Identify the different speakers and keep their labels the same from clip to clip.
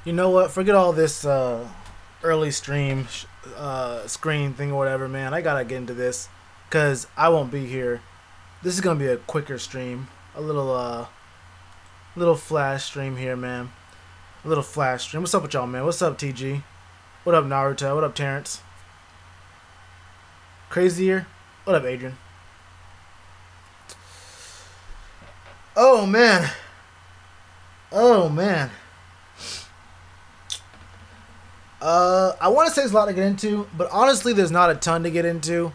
Speaker 1: You know what? Forget all this early stream screen thing or whatever, man. I gotta get into this because I won't be here. This is gonna be a quicker stream, a little flash stream here, man. A little flash stream. What's up with y'all, man? What's up, TG? What up, Naruto? What up, Terrence? Crazier? What up, Adrian? Oh man. Oh man. I want to say there's a lot to get into, but honestly, there's not a ton to get into.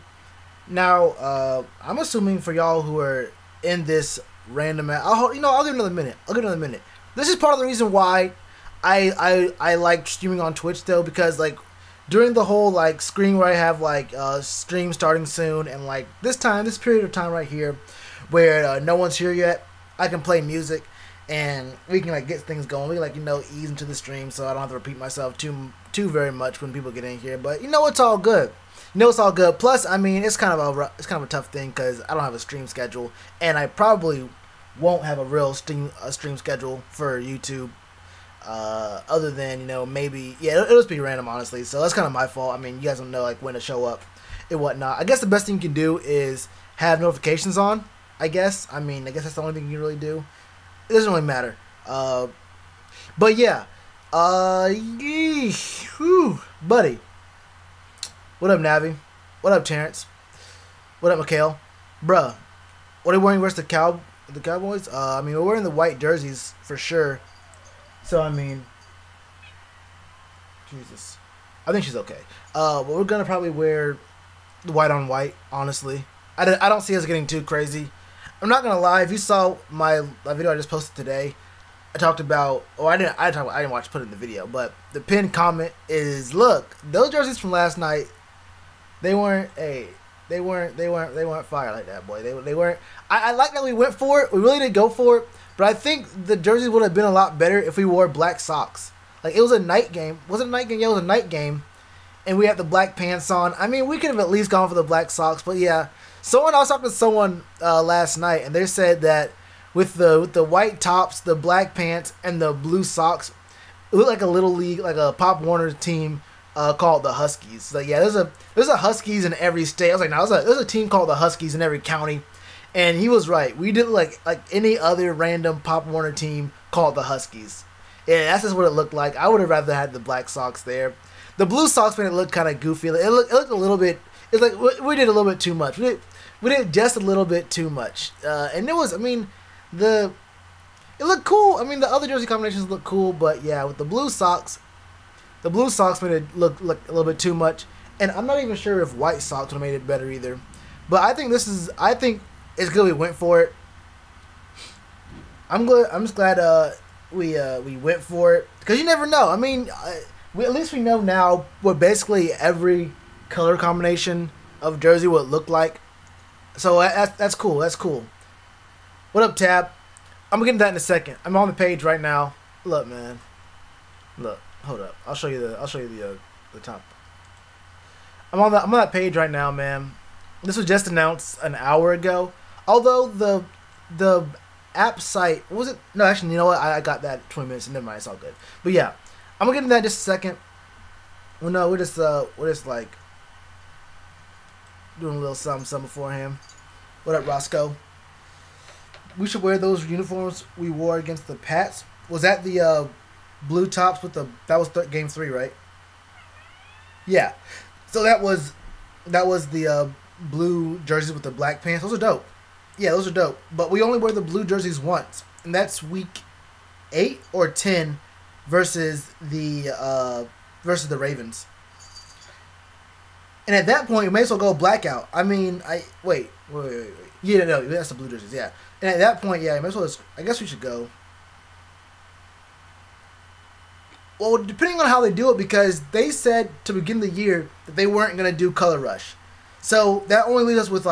Speaker 1: Now, I'm assuming for y'all who are in this random, I'll give another minute. This is part of the reason why I like streaming on Twitch though, because like during the whole like screen where I have like stream starting soon, and like this period of time right here, where no one's here yet, I can play music. And we can like get things going. We like ease into the stream, so I don't have to repeat myself too very much when people get in here. But it's all good. It's all good. Plus, I mean, it's kind of a tough thing because I don't have a stream schedule, and I probably won't have a real stream schedule for YouTube. Other than maybe it'll just be random, honestly. So that's kind of my fault. I mean, you guys don't know like when to show up and whatnot. I guess the best thing you can do is have notifications on. I guess that's the only thing you can really do. It doesn't really matter. But yeah. Buddy. What up, Navi? What up, Terrence? What up, Mikhail? Bruh. What are you wearing versus the Cowboys? I mean, we're wearing the white jerseys for sure. So, I mean. Jesus. I think she's okay. But we're going to probably wear the white on white, honestly. I don't see us getting too crazy. I'm not gonna lie. If you saw my video I just posted today, I talked about. Oh, I didn't watch put it in the video, but the pinned comment is, look, those jerseys from last night, they weren't fire like that, boy. They weren't. I like that we went for it. We really did go for it, but I think the jerseys would have been a lot better if we wore black socks. Like it was a night game. Was it a night game? Yeah, it was a night game, and we had the black pants on. I mean, we could have at least gone for the black socks, but yeah. I was talking to someone last night, and they said that with the white tops, the black pants, and the blue socks, it looked like a little league, like a Pop Warner team called the Huskies. Like, yeah, there's a Huskies in every state. I was like, no, there's a team called the Huskies in every county, and he was right. We did like any other random Pop Warner team called the Huskies. Yeah, that's just what it looked like. I would have rather had the black socks there. The blue socks made it look kind of goofy. It looked a little bit. It's like we did a little bit too much. We did just a little bit too much. And it was, I mean, it looked cool. I mean, the other jersey combinations look cool, but yeah, with the blue socks made it look a little bit too much. And I'm not even sure if white socks would have made it better either. But I think it's good we went for it. I'm just glad we went for it, because you never know. I mean, at least we know now what basically every color combination of jersey would look like. So that's cool. That's cool. What up, Tab? I'm gonna get into that in a second. I'm on the page right now. Look, man. Look. Hold up. I'll show you the top. I'm on that page right now, man. This was just announced an hour ago. Although the app site, what was it? No, actually, you know what? I got that 20 minutes. Never mind. It's all good. But yeah, I'm gonna get into that in just a second. Well, no, we're just like doing a little something beforehand. What up, Roscoe? We should wear those uniforms we wore against the Pats. Was that the blue tops with that was game 3, right? Yeah. So that was the blue jerseys with the black pants. Those are dope. Yeah, those are dope. But we only wear the blue jerseys once, and that's week 8 or 10 versus the Ravens. And at that point, you may as well go blackout. I mean, wait. Yeah, no, that's the blue jerseys, yeah. And at that point, yeah, you may as well I guess we should go. Well, depending on how they do it, because they said to begin the year that they weren't going to do color rush. So that only leaves us with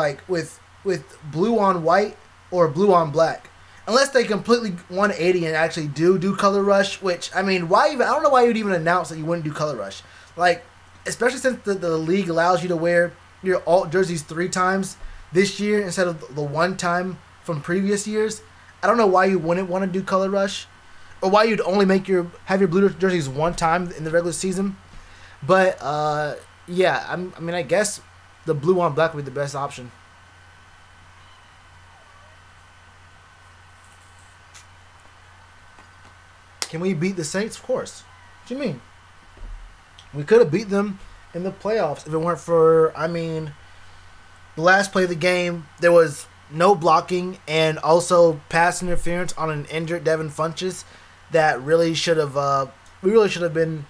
Speaker 1: blue on white or blue on black. Unless they completely 180 and actually do color rush, which, I mean, I don't know why you'd even announce that you wouldn't do color rush. Like, especially since the league allows you to wear your alt jerseys 3 times this year instead of the 1 time from previous years. I don't know why you wouldn't want to do color rush. or why you'd only have your blue jerseys one time in the regular season. But yeah, I mean, I guess the blue on black would be the best option. Can we beat the Saints? Of course. What do you mean? We could have beat them in the playoffs if it weren't for, I mean, the last play of the game, there was no blocking and also pass interference on an injured Devin Funchess that really should have, we really should have been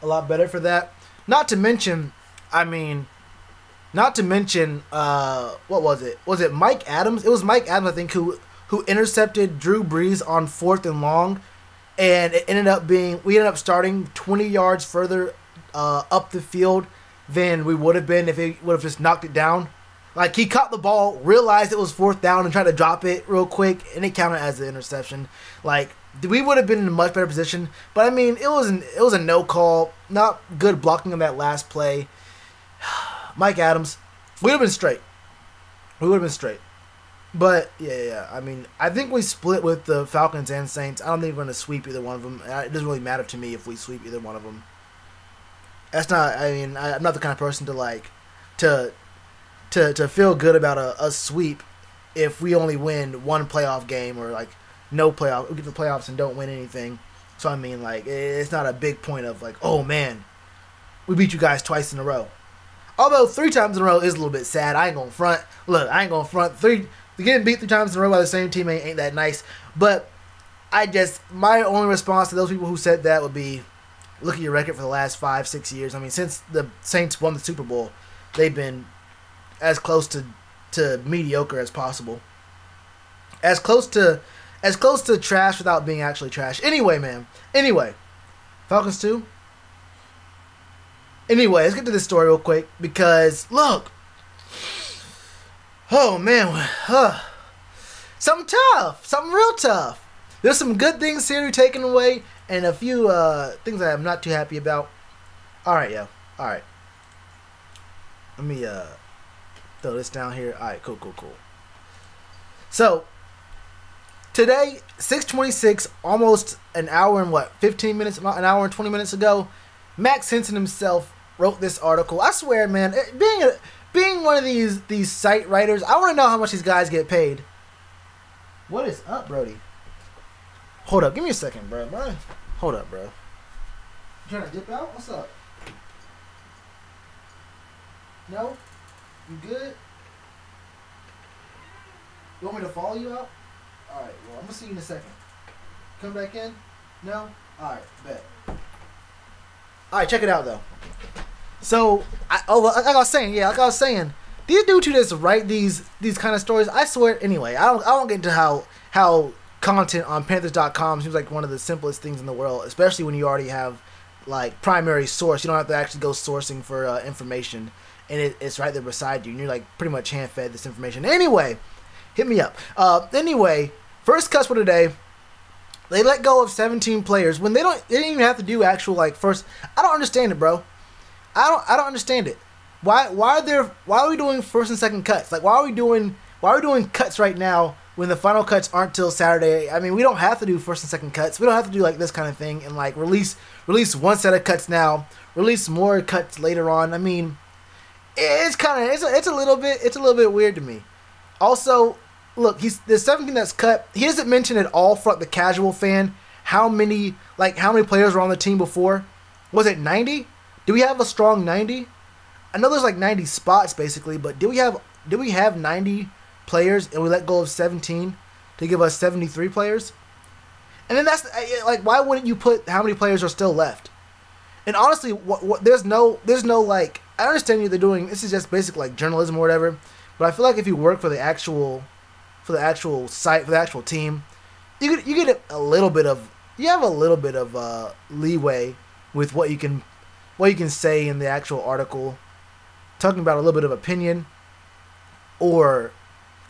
Speaker 1: a lot better for that. Not to mention, what was it? Was it Mike Adams? It was Mike Adams, I think, who intercepted Drew Brees on 4th and long, and we ended up starting 20 yards further up the field than we would have been if he would have just knocked it down. Like, he caught the ball, realized it was 4th down, and tried to drop it real quick, and it counted as an interception. Like, we would have been in a much better position. But, I mean, it was a no call. Not good blocking on that last play. Mike Adams, we would have been straight. But, yeah. I mean, I think we split with the Falcons and Saints. I don't think we're going to sweep either one of them. It doesn't really matter to me if we sweep either one of them. That's not, I mean, I'm not the kind of person to, like, to feel good about a sweep if we only win one playoff game or, like, no playoff. We get the playoffs and don't win anything. So, I mean, like, it's not a big point of, like, oh, man, we beat you guys twice in a row. Although 3 times in a row is a little bit sad. I ain't going to front. Look, I ain't going to front. Getting beat 3 times in a row by the same team ain't that nice. But my only response to those people who said that would be, look at your record for the last 5-6 years. I mean, since the Saints won the Super Bowl, they've been as close to mediocre as possible. As close to trash without being actually trash. Anyway, man. Falcons 2. Anyway, let's get to this story real quick because, look. Oh, man. Something tough. Something real tough. There's some good things here taken away and a few things that I'm not too happy about. All right, yo. All right. Let me throw this down here. All right, cool. So, today, 6:26, almost an hour and 15 minutes, an hour and 20 minutes ago, Max Henson himself wrote this article. I swear, man, being one of these site writers, I want to know how much these guys get paid. What is up, Brody? Hold up. Give me a second, bro. Hold up, bro. You trying to dip out? What's up? No? You good? You want me to follow you out? Alright, well, I'm going to see you in a second. Come back in? No? Alright, bet. Alright, check it out, though. So, like I was saying, these dudes who just write these kind of stories, I swear, anyway, I don't get into how content on Panthers.com seems like one of the simplest things in the world, especially when you already have, like, primary source. You don't have to actually go sourcing for information, and it's right there beside you, and you're, like, pretty much hand-fed this information. Anyway, hit me up. Anyway, first cuts for today. They let go of 17 players when they didn't even have to do actual, like, first. I don't understand it, bro. I don't understand it. Why are we doing first and second cuts? Like, why are we doing cuts right now when the final cuts aren't till Saturday? I mean, we don't have to do first and second cuts. We don't have to do, like, this kind of thing and, like, release one set of cuts now, release more cuts later on. I mean, it's a little bit weird to me. Also, look, there's 17 that's cut. He doesn't mention at all for, like, the casual fan how many players were on the team before. Was it 90? Do we have a strong 90? I know there's like 90 spots basically, but do we have 90 players and we let go of 17 to give us 73 players? And then that's like, why wouldn't you put how many players are still left? And honestly, there's no like, I understand they're doing this is just basic like journalism or whatever, but I feel like if you work for the actual site, for the actual team, you get a little bit of leeway with what you can say in the actual article, talking about a little bit of opinion or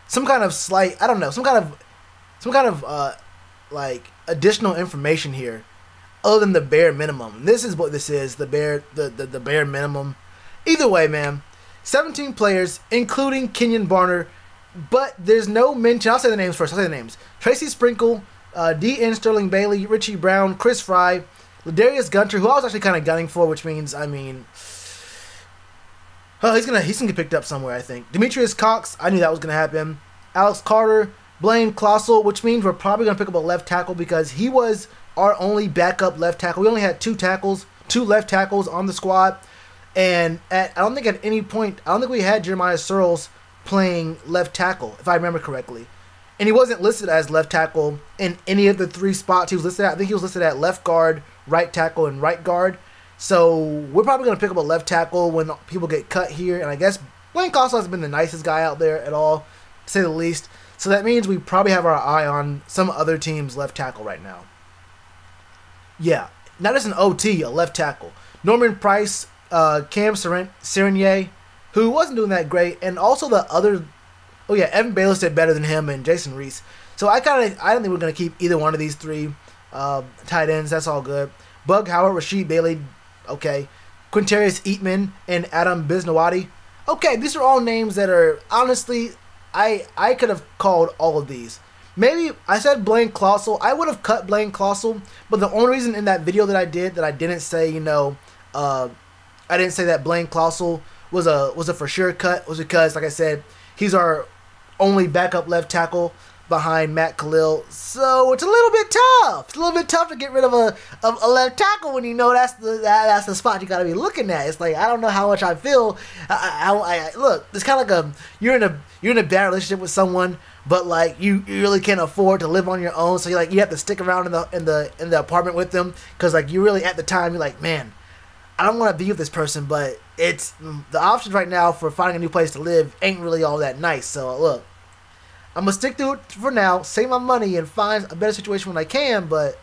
Speaker 1: some kind of slight, I don't know, some kind of like additional information here other than the bare minimum. This is what this is, the bare minimum. Either way, man, 17 players, including Kenyon Barner, but there's no mention. I'll say the names first. Tracy Sprinkle, D.N. Sterling Bailey, Richie Brown, Chris Fry, Ladarius Gunter, who I was actually kind of gunning for, which means, I mean, oh, he's gonna get picked up somewhere, I think. Demetrius Cox, I knew that was gonna happen. Alex Carter, Blaine Clossel, which means we're probably gonna pick up a left tackle because he was our only backup left tackle. We only had two left tackles on the squad, and I don't think at any point, I don't think we had Jeremiah Searles playing left tackle, if I remember correctly. And he wasn't listed as left tackle in any of the three spots he was listed at. I think he was listed at left guard, right tackle, and right guard. So we're probably going to pick up a left tackle when people get cut here. And I guess Blaine Costle hasn't been the nicest guy out there at all, to say the least. So that means we probably have our eye on some other team's left tackle right now. Yeah, not just an OT, a left tackle. Norman Price, Cam Serenier, who wasn't doing that great, and also the other, oh yeah, Evan Bayless did better than him, and Jason Reese. So I don't think we're going to keep either one of these three tight ends. That's all good. Bug Howard, Rasheed Bailey, okay. Quintarius Eatman and Adam Bisnawati. Okay, these are all names that are, honestly, I could have called all of these. Maybe I said Blaine Clossel. I would have cut Blaine Clossel, but the only reason in that video that I did that I didn't say, I didn't say that Blaine Clossel was a for sure cut was because, like I said, he's our only backup left tackle behind Matt Khalil. So it's a little bit tough. It's a little bit tough to get rid of a left tackle when you know that's the spot you got to be looking at. It's like, I don't know how much I feel. I look, it's kind of like you're in a bad relationship with someone, but like you really can't afford to live on your own. So you have to stick around in the apartment with them because like you really at the time you're like, man, I don't want to be with this person, but it's the options right now for finding a new place to live ain't really all that nice. So look, I'm going to stick to it for now, save my money, and find a better situation when I can, but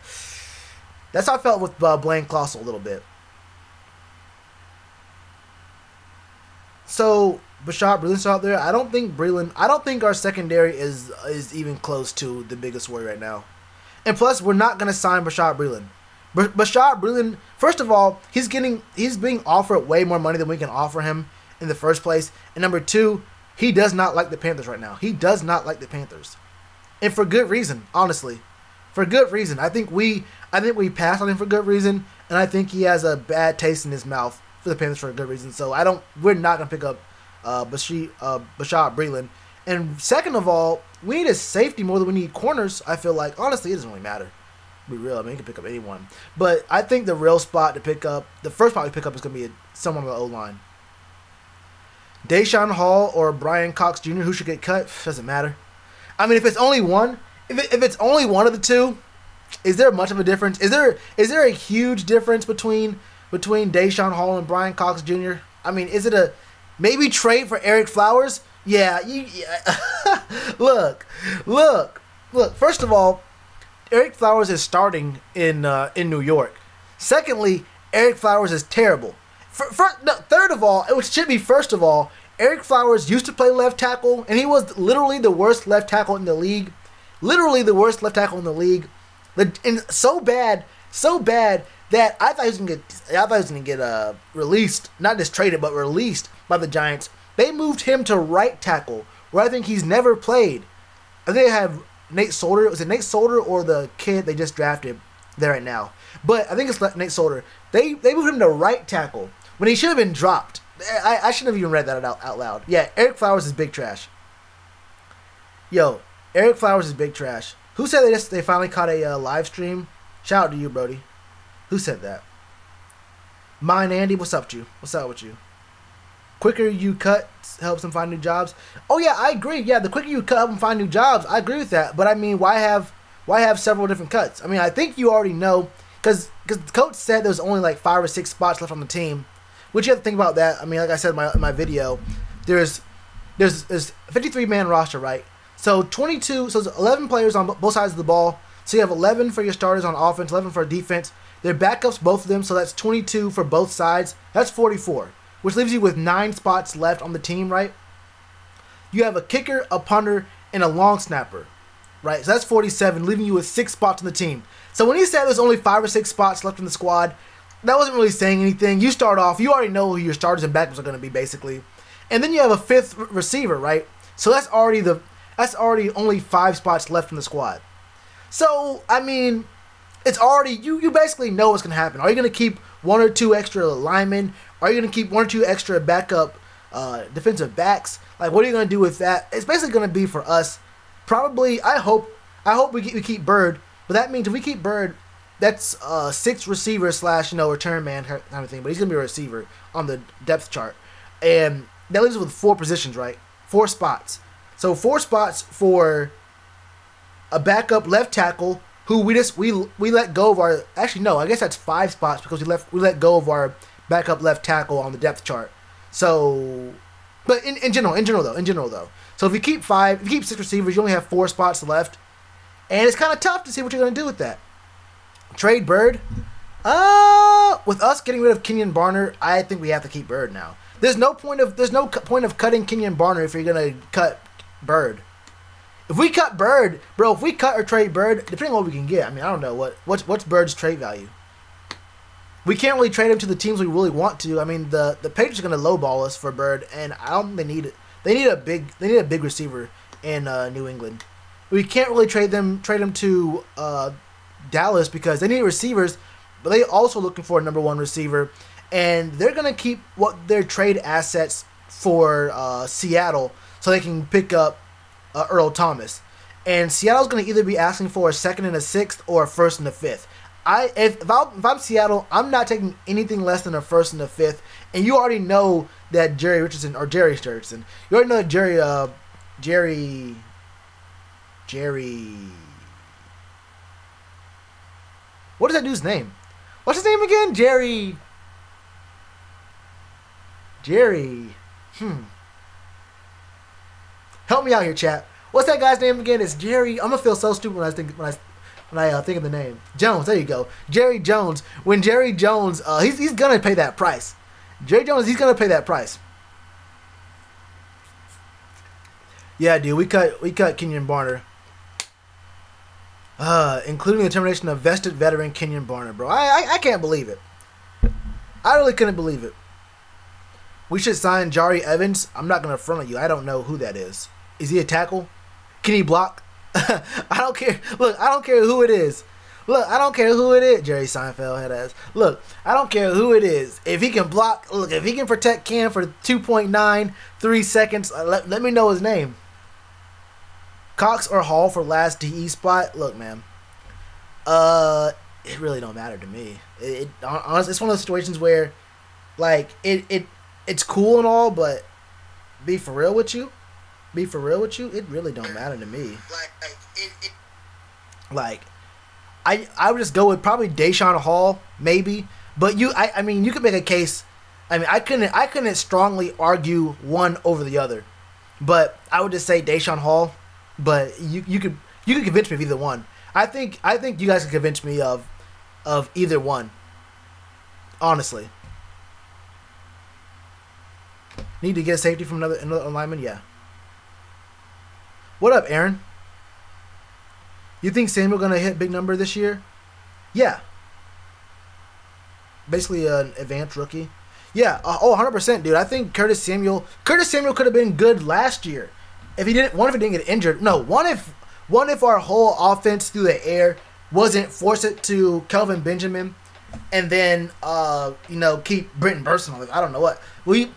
Speaker 1: that's how I felt with Blaine Clossel a little bit. So, Bashad Breeland's out there. I don't think our secondary is even close to the biggest worry right now. And plus, we're not going to sign Bashad Breeland. Bashad Breeland, first of all, he's being offered way more money than we can offer him in the first place. And number two, he does not like the Panthers right now. He does not like the Panthers. And for good reason, honestly. For good reason. I think we passed on him for good reason, and I think he has a bad taste in his mouth for the Panthers for a good reason. So we're not gonna pick up Bashad Breeland. And second of all, we need a safety more than we need corners. I feel like, honestly, it doesn't really matter. To be real, I mean, you can pick up anyone. But I think the real spot to pick up, the first spot we pick up is gonna be someone on the O-line. Deshaun Hall or Brian Cox Jr., who should get cut, doesn't matter. I mean, if it's only one, if it's only one of the two, is there much of a difference? Is there a huge difference between Deshaun Hall and Brian Cox Jr.? I mean, is it a maybe trade for Eric Flowers? Yeah. Look. First of all, Eric Flowers is starting in New York. Secondly, Eric Flowers is terrible. Third of all, it should be first of all, Eric Flowers used to play left tackle, and he was literally the worst left tackle in the league. Literally the worst left tackle in the league. And so bad that I thought he was gonna get released, not just traded, but released by the Giants. They moved him to right tackle, where I think he's never played. I think they have Nate Solder. Was it Nate Solder or the kid they just drafted there right now? But I think it's Nate Solder. They moved him to right tackle when he should have been dropped. I shouldn't have even read that out loud. Yeah, Eric Flowers is big trash. Yo, Eric Flowers is big trash. Who said they finally caught a live stream? Shout out to you, Brody. Who said that? Mine Andy, what's up with you? What's up with you? Quicker you cut helps them find new jobs. Oh yeah, I agree. Yeah, the quicker you cut help them find new jobs. I agree with that. But I mean, why have several different cuts? I mean, I think you already know because the coach said there was only like 5 or 6 spots left on the team. Which you have to think about that. I mean, like I said in my video, there's 53-man roster, right? So 22, so there's 11 players on both sides of the ball. So you have 11 for your starters on offense, 11 for defense. They're backups, both of them, so that's 22 for both sides. That's 44, which leaves you with 9 spots left on the team, right? You have a kicker, a punter, and a long snapper, right? So that's 47, leaving you with 6 spots on the team. So when he said there's only 5 or 6 spots left in the squad, that wasn't really saying anything. You start off, you already know who your starters and backups are going to be, basically. And then you have a 5th receiver, right? So that's already only 5 spots left in the squad. So I mean, it's already you basically know what's gonna happen. Are you gonna keep one or two extra linemen? Are you gonna keep one or two extra backup defensive backs? Like, what are you gonna do with that? It's basically gonna be for us. Probably, I hope we keep Bird, but that means if we keep Bird, that's 6 receiver slash return man kind of thing. But he's gonna be a receiver on the depth chart, and that leaves us with 4 positions, right? 4 spots. So 4 spots for a backup left tackle who we let go of our. Actually, no, I guess that's 5 spots because we let go of our backup left tackle on the depth chart. So, but in general though. So if you keep 6 receivers, you only have 4 spots left, and it's kind of tough to see what you're gonna do with that. Trade Bird. With us getting rid of Kenyon Barner, I think we have to keep Bird now. There's no point of cutting Kenyon Barner if you're gonna cut Bird. If we cut Bird, bro, if we cut or trade Bird, depending on what we can get, I mean, I don't know what's Bird's trade value. We can't really trade him to the teams we really want to. I mean, the Patriots are gonna lowball us for Bird, and I don't think they need it. They need a big receiver in New England. We can't really trade him to Dallas because they need receivers, but they also looking for a number 1 receiver, and they're gonna keep what their trade assets for Seattle so they can pick up Earl Thomas. And Seattle's gonna either be asking for a 2nd and a 6th or a 1st and a 5th. If I'm Seattle, I'm not taking anything less than a 1st and a 5th. And you already know that Jerry Richardson. You already know that Jerry. What is that dude's name? What's his name again? Jerry. Help me out here, chat. What's that guy's name again? It's Jerry. I'm gonna feel so stupid when I think of the name. Jones. There you go. Jerry Jones. When Jerry Jones, he's gonna pay that price. Jerry Jones, he's gonna pay that price. Yeah, dude. We cut Kenyon Barner. Including the termination of vested veteran Kenyon Barner, bro. I can't believe it. I really couldn't believe it. We should sign Jari Evans. I'm not gonna front on you. I don't know who that is. Is he a tackle? Can he block? I don't care. Look, I don't care who it is. Jerry Seinfeld head ass. Look, I don't care who it is. If he can block, look, if he can protect Cam for 2.93 seconds, let me know his name. Cox or Hall for last DE spot. Look, man. It really don't matter to me. Honestly, it's one of those situations where, like, it's cool and all, but be for real with you, it really don't matter to me. I would just go with probably Deshaun Hall, maybe. But I mean, you could make a case. I mean, I couldn't strongly argue one over the other, but I would just say Deshaun Hall. But you could convince me of either one. I think you guys can convince me of either one. Honestly. Need to get safety from another lineman? Yeah. What up, Aaron? You think Samuel gonna hit big number this year? Yeah. Basically an advanced rookie. Yeah. 100%, dude. I think Curtis Samuel could have been good last year. If he didn't get injured. No, one if our whole offense through the air wasn't forced it to Kelvin Benjamin, and then keep Brenton Burson on it. I don't know what we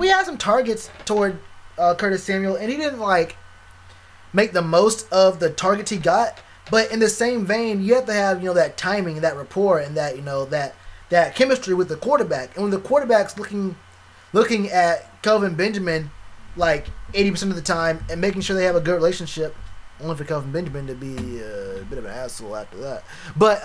Speaker 1: had some targets toward Curtis Samuel, and he didn't make the most of the targets he got. But in the same vein, you have to have that timing, that rapport, and that chemistry with the quarterback. And when the quarterback's looking at Kelvin Benjamin 80% of the time and making sure they have a good relationship, only for Kelvin Benjamin to be a bit of an asshole after that. But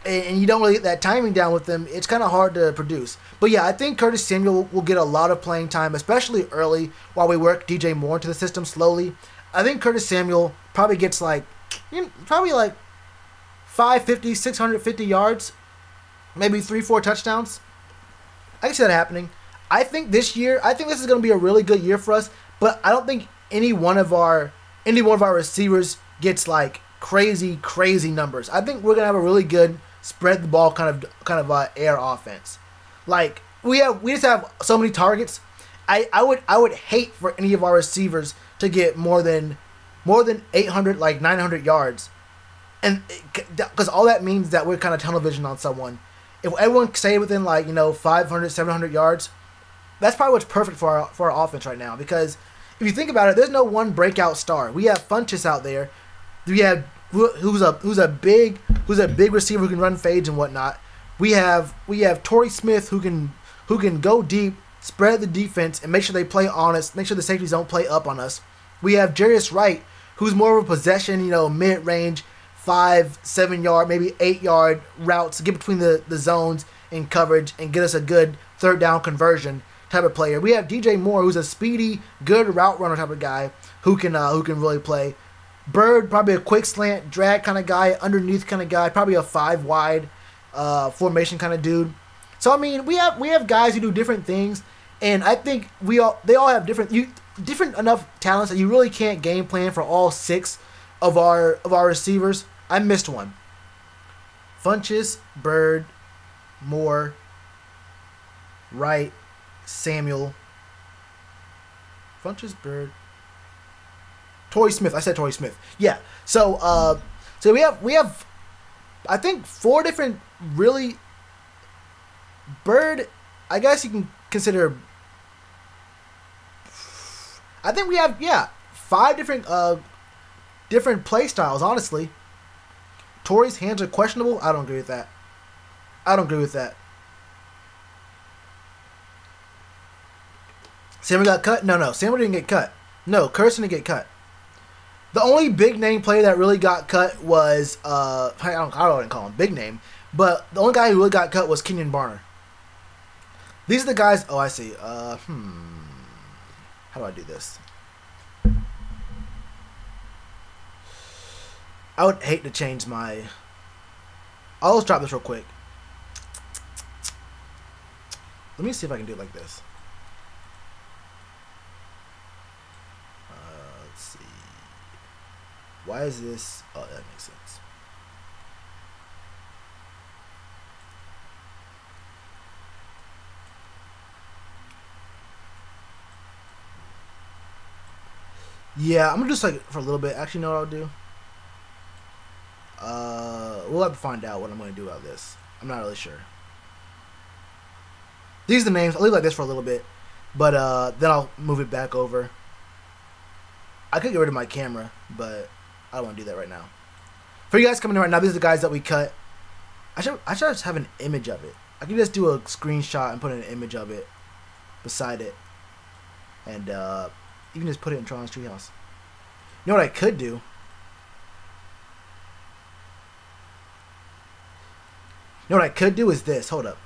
Speaker 1: and you don't really get that timing down with them, it's kind of hard to produce. But yeah, I think Curtis Samuel will get a lot of playing time, especially early while we work DJ Moore into the system slowly. I think Curtis Samuel probably gets 550, 650 yards, maybe 3-4 touchdowns. I can see that happening. I think this is going to be a really good year for us, but I don't think any one of our receivers gets crazy numbers. I think we're going to have a really good spread the ball kind of air offense. We just have so many targets. I would hate for any of our receivers to get more than 800 900 yards And because all that means that we're kind of tunnel vision on someone. If everyone stayed within, like, 500, 700 yards, that's probably what's perfect for our offense right now. Because if you think about it, there's no one breakout star. We have Funchess out there. We have who's a big receiver who can run fades and whatnot. We have Torrey Smith who can go deep, spread the defense, and make sure they play honest. Make sure the safeties don't play up on us. We have Jarius Wright, who's more of a possession, mid range, 5-7 yard, maybe 8 yard routes to get between the zones in coverage and get us a good third down conversion type of player. We have DJ Moore, who's a speedy, good route runner type of guy who can really play. Bird, probably a quick slant, drag kind of guy, underneath kind of guy, probably a 5 wide formation kind of dude. So I mean, we have guys who do different things, and I think they all have different enough talents that you really can't game plan for all 6 of our receivers. I missed one. Funchess, Bird, Moore, Wright, Samuel, Funchess, Bird, Torrey Smith. I said Torrey Smith. Yeah. So we have I think 4 different really. Bird, I guess you can consider. I think we have 5 different play styles. Honestly, Torrey's hands are questionable. I don't agree with that. Samuel got cut? No. Samuel didn't get cut. No, Curse didn't get cut. The only big name player that really got cut was I don't want to call him big name, but the only guy who really got cut was Kenyon Barner. These are the guys. Oh, I see. How do I do this? I would hate to change my. I'll just drop this real quick. Let me see if I can do it like this. Let's see. Why is this? Oh, that makes sense. Yeah, I'm gonna just like for a little bit. Actually, know what I'll do? We'll have to find out what I'm gonna do about this. I'm not really sure. These are the names. I'll leave it like this for a little bit, but then I'll move it back over. I could get rid of my camera, but I don't want to do that right now. For you guys coming in right now, these are the guys that we cut. I should just have an image of it. I can just do a screenshot and put an image of it beside it, and you can just put it in Tron's Treehouse. You know what I could do? You know what I could do is this. Hold up.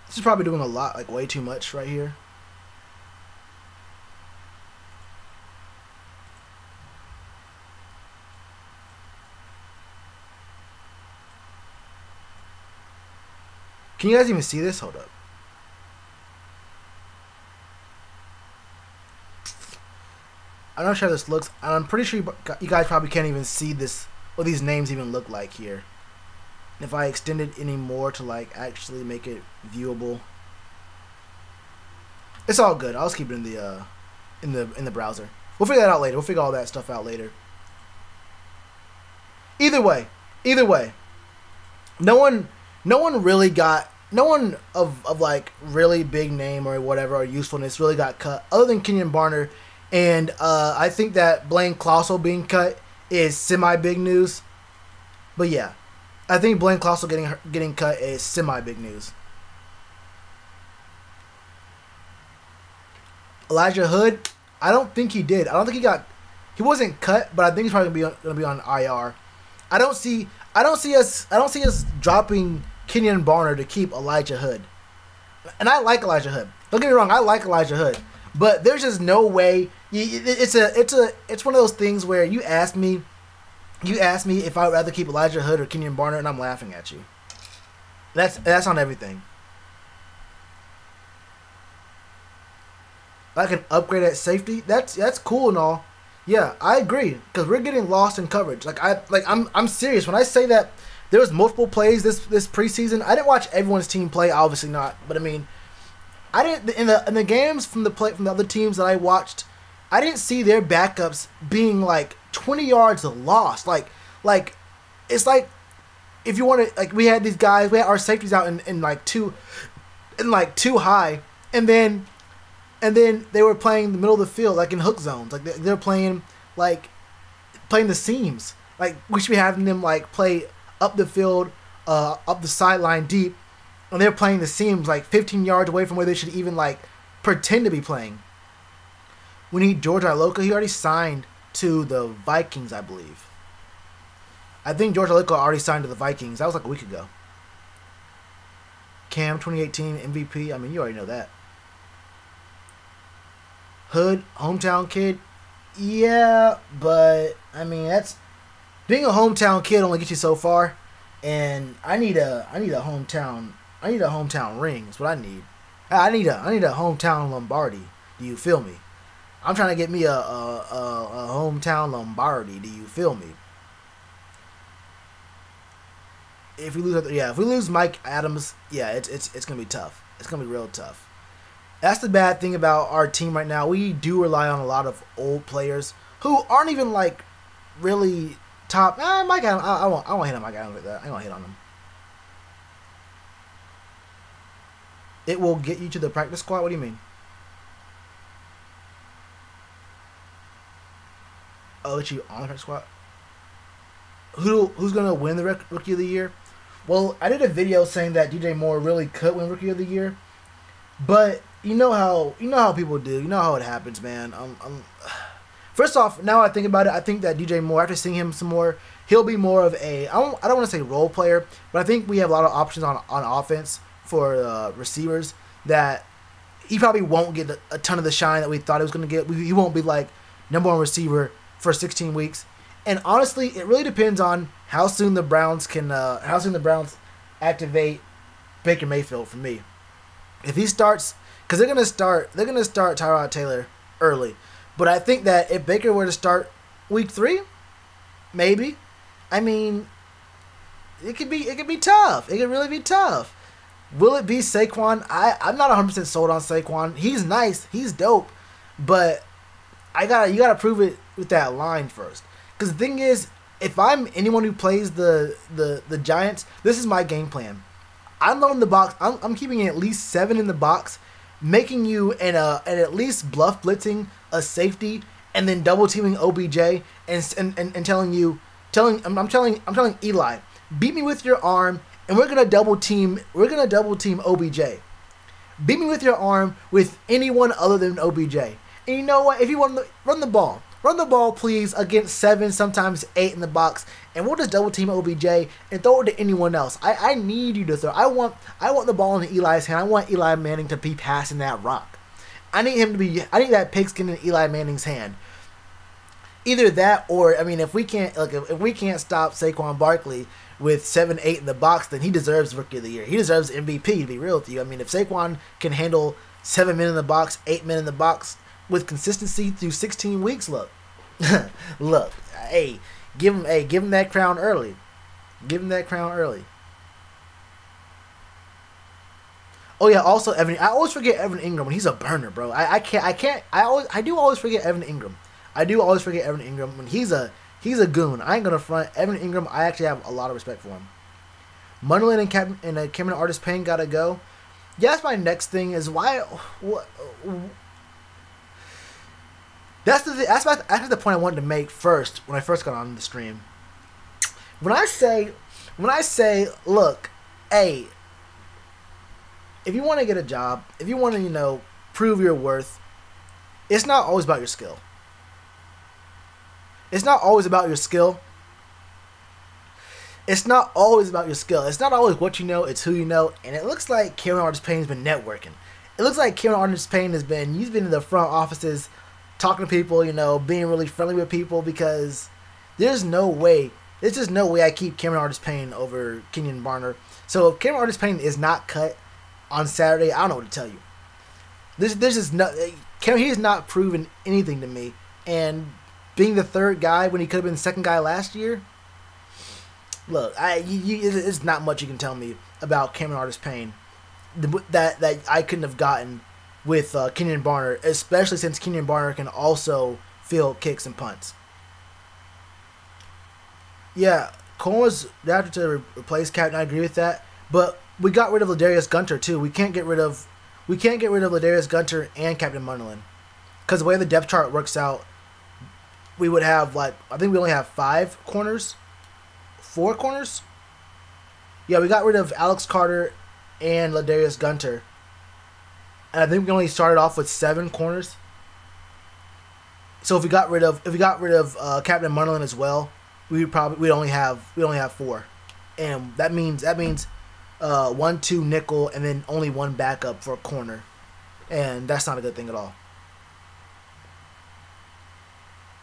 Speaker 1: This is probably doing a lot, like way too much right here. Can you guys even see this? Hold up. I'm not sure how this looks. I'm pretty sure you guys probably can't even see this, what these names even look like here. If I extend it any more to like actually make it viewable, it's all good. I'll just keep it in the browser. We'll figure that out later. We'll figure all that stuff out later. Either way, no one of like really big name or whatever or usefulness really got cut other than Kenyon Barner, and I think that Blaine Clossel being cut is semi big news. But yeah, I think Blaine Clossel getting cut is semi big news. Elijah Hood, I don't think he did. I don't think he wasn't cut, but I think he's probably gonna be on IR. I don't see us dropping Kenyon Barner to keep Elijah Hood. And I like Elijah Hood. Don't get me wrong, I like Elijah Hood. But there's just no way. It's one of those things where you ask me if I would rather keep Elijah Hood or Kenyon Barner, and I'm laughing at you. That's on everything. I can upgrade at safety. That's cool and all. Yeah, I agree, because we're getting lost in coverage. I'm serious when I say that there was multiple plays this preseason. I didn't watch everyone's team play, obviously not, but I mean, I didn't in the games from the other teams that I watched. I didn't see their backups being like 20 yards lost. Like it's like if you want to, like, we had these guys, we had our safeties out in like too high, and then they were playing the middle of the field, like in hook zones, like they're playing the seams. Like we should be having them like play up the field, up the sideline deep, and they're playing the seams like 15 yards away from where they should even like pretend to be playing. We need George Iloka. He already signed to the Vikings, I believe. I think George Iloka already signed to the Vikings. That was like a week ago. Cam 2018 MVP. I mean, you already know that. Hood, hometown kid. Yeah, but I mean, that's being a hometown kid only gets you so far. And I need a hometown ring. Is what I need. I need a hometown Lombardi. Do you feel me? I'm trying to get me a hometown Lombardi. Do you feel me? If we lose Mike Adams, yeah, it's gonna be tough. It's gonna be real tough. That's the bad thing about our team right now. We do rely on a lot of old players who aren't even like really top. Mike Adams, I won't hit on Mike Adams like that. I won't hit on him. It will get you to the practice squad. What do you mean? Oh, it's you on the practice squad. Who's gonna win the Rookie of the Year? Well, I did a video saying that DJ Moore really could win Rookie of the Year, but you know how people do. You know how it happens, man. First off, now I think about it, I think that DJ Moore, after seeing him some more, he'll be more of a I don't want to say role player, but I think we have a lot of options on offense for receivers that he probably won't get a ton of the shine that we thought he was going to get. He won't be like number one receiver for 16 weeks. And honestly, it really depends on how soon the Browns activate Baker Mayfield for me. If he starts, because they're gonna start Tyrod Taylor early, but I think that if Baker were to start week 3, maybe. I mean, it could be tough. It could really be tough. Will it be Saquon? I'm not 100% sold on Saquon. He's nice, he's dope, but you gotta prove it with that line first. Because the thing is, if I'm anyone who plays the Giants, this is my game plan. I'm loading the box. I'm keeping at least 7 in the box, making you and at least bluff blitzing a safety, and then double teaming OBJ and telling Eli, beat me with your arm, and we're gonna double team OBJ. Beat me with your arm with anyone other than OBJ. And you know what? If you want to run the ball. Run the ball, please, against 7, sometimes 8 in the box, and we'll just double team OBJ and throw it to anyone else. I need you to throw. I want the ball in Eli's hand. I want Eli Manning to be passing that rock. I need that pigskin in Eli Manning's hand. Either that, or I mean, if we can't stop Saquon Barkley with 7, 8 in the box, then he deserves Rookie of the Year. He deserves MVP. To be real with you, I mean, if Saquon can handle 7 men in the box, 8 men in the box with consistency through 16 weeks, look, hey, give him that crown early. Give him that crown early. Oh yeah, also Evan. I always forget Evan Ingram when he's a burner, bro. I do always forget Evan Ingram. I do always forget Evan Ingram when he's a goon. I ain't gonna front. Evan Ingram, I actually have a lot of respect for him. Munderland and Cameron Artist Payne gotta go. Yeah, that's my next thing. Is why what. That's the point I wanted to make first when I first got on the stream. When I say, look, hey, if you want to get a job, if you want to, prove your worth, it's not always about your skill. It's not always about your skill. It's not always about your skill. It's not always what you know, it's who you know. And it looks like Cameron Artist Payne's been networking. It looks like Cameron Artist Payne he's been in the front offices, talking to people, being really friendly with people, because there's just no way I keep Cameron Artist Payne over Kenyon Barner. So if Cameron Artist Payne is not cut on Saturday, I don't know what to tell you. There's just no, he has not proven anything to me. And being the third guy when he could have been the second guy last year, look, it's not much you can tell me about Cameron Artist Payne. that I couldn't have gotten with Kenyon Barner, especially since Kenyon Barner can also field kicks and punts. Yeah, Cohen was drafted to replace Captain. I agree with that, but we got rid of Ladarius Gunter too. We can't get rid of Ladarius Gunter and Captain Munderland, because the way the depth chart works out, we would have I think we only have 5 corners, 4 corners. Yeah, we got rid of Alex Carter and Ladarius Gunter, and I think we only started off with 7 corners. So if we got rid of Captain Munderland as well, we'd only have 4, and that means 1, 2 nickel, and then only 1 backup for a corner, and that's not a good thing at all.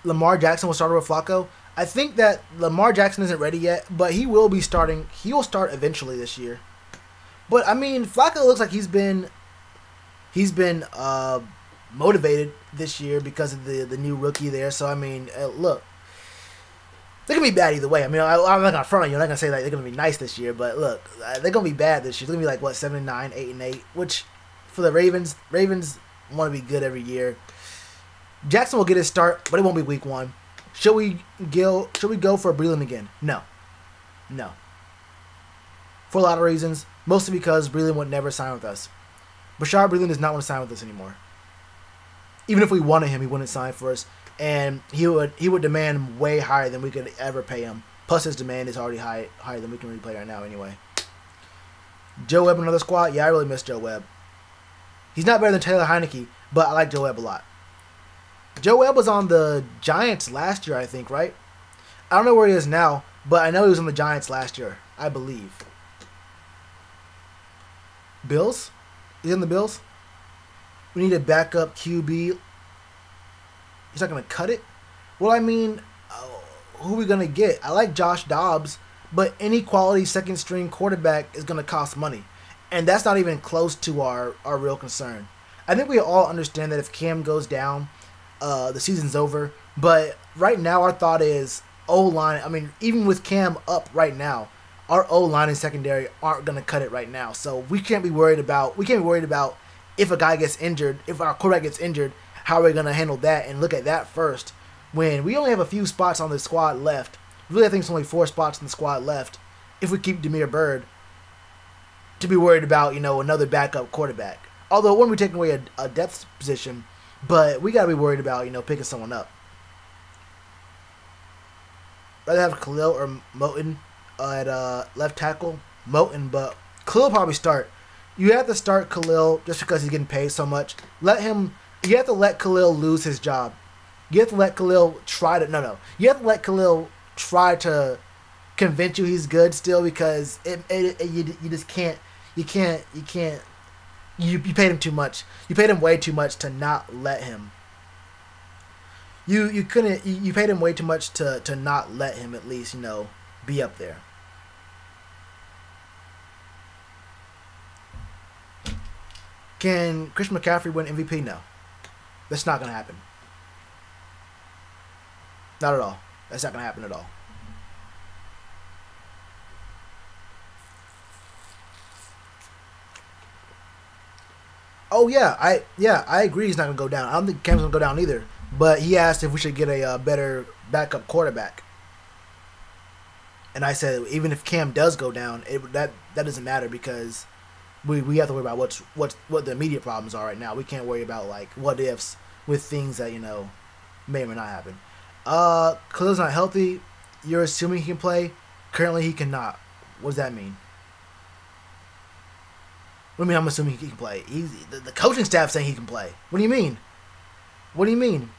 Speaker 1: Lamar Jackson will start over Flacco. I think that Lamar Jackson isn't ready yet, but he will be starting. He will start eventually this year. But I mean, Flacco looks like he's been motivated this year because of the new rookie there. So I mean, look, they're gonna be bad either way. I mean, I'm not gonna front on you. I'm not gonna say like they're gonna be nice this year, but look, they're gonna be bad this year. They're gonna be like 7-9, 8-8, which for the Ravens want to be good every year. Jackson will get his start, but it won't be week 1. Should we go for Breeland again? No. For a lot of reasons, mostly because Breeland would never sign with us. Bashar Breeland does not want to sign with us anymore. Even if we wanted him, he wouldn't sign for us, and he would demand way higher than we could ever pay him. Plus, his demand is already higher than we can really play right now anyway. Joe Webb, another squad? Yeah, I really miss Joe Webb. He's not better than Taylor Heineke, but I like Joe Webb a lot. Joe Webb was on the Giants last year, I think, right? I don't know where he is now, but I know he was on the Giants last year, I believe. Bills? He's in the Bills? We need a backup QB. He's not going to cut it? Well, I mean, who are we going to get? I like Josh Dobbs, but any quality second-string quarterback is going to cost money. And that's not even close to our real concern. I think we all understand that if Cam goes down, the season's over. But right now, our thought is O-line. I mean, even with Cam up right now, our O-line and secondary aren't going to cut it right now. So we can't be worried about if a guy gets injured, if our quarterback gets injured, how are we going to handle that and look at that first when we only have a few spots on the squad left. Really, I think it's only 4 spots in the squad left if we keep Damiere Byrd to be worried about, another backup quarterback. Although it wouldn't be taking away a depth position, but we got to be worried about, picking someone up. Rather have Khalil or Moten at left tackle. Moten, but Khalil probably start. You have to start Khalil just because he's getting paid so much. You have to let Khalil lose his job. You have to let Khalil You have to let Khalil try to convince you he's good still, because you just can't. You paid him too much. You paid him way too much to not let him. You paid him way too much to not let him at least, be up there. Can Christian McCaffrey win MVP? No. That's not going to happen. Not at all. That's not going to happen at all. Oh yeah, I agree he's not going to go down. I don't think Cam's going to go down either. But he asked if we should get a better backup quarterback. And I said even if Cam does go down, that doesn't matter, because we have to worry about what the immediate problems are right now. We can't worry about what ifs with things that may or may not happen. Khalil's not healthy. You're assuming he can play. Currently he cannot. What does that mean? What do you mean I'm assuming he can play? The coaching staff saying he can play. What do you mean? What do you mean?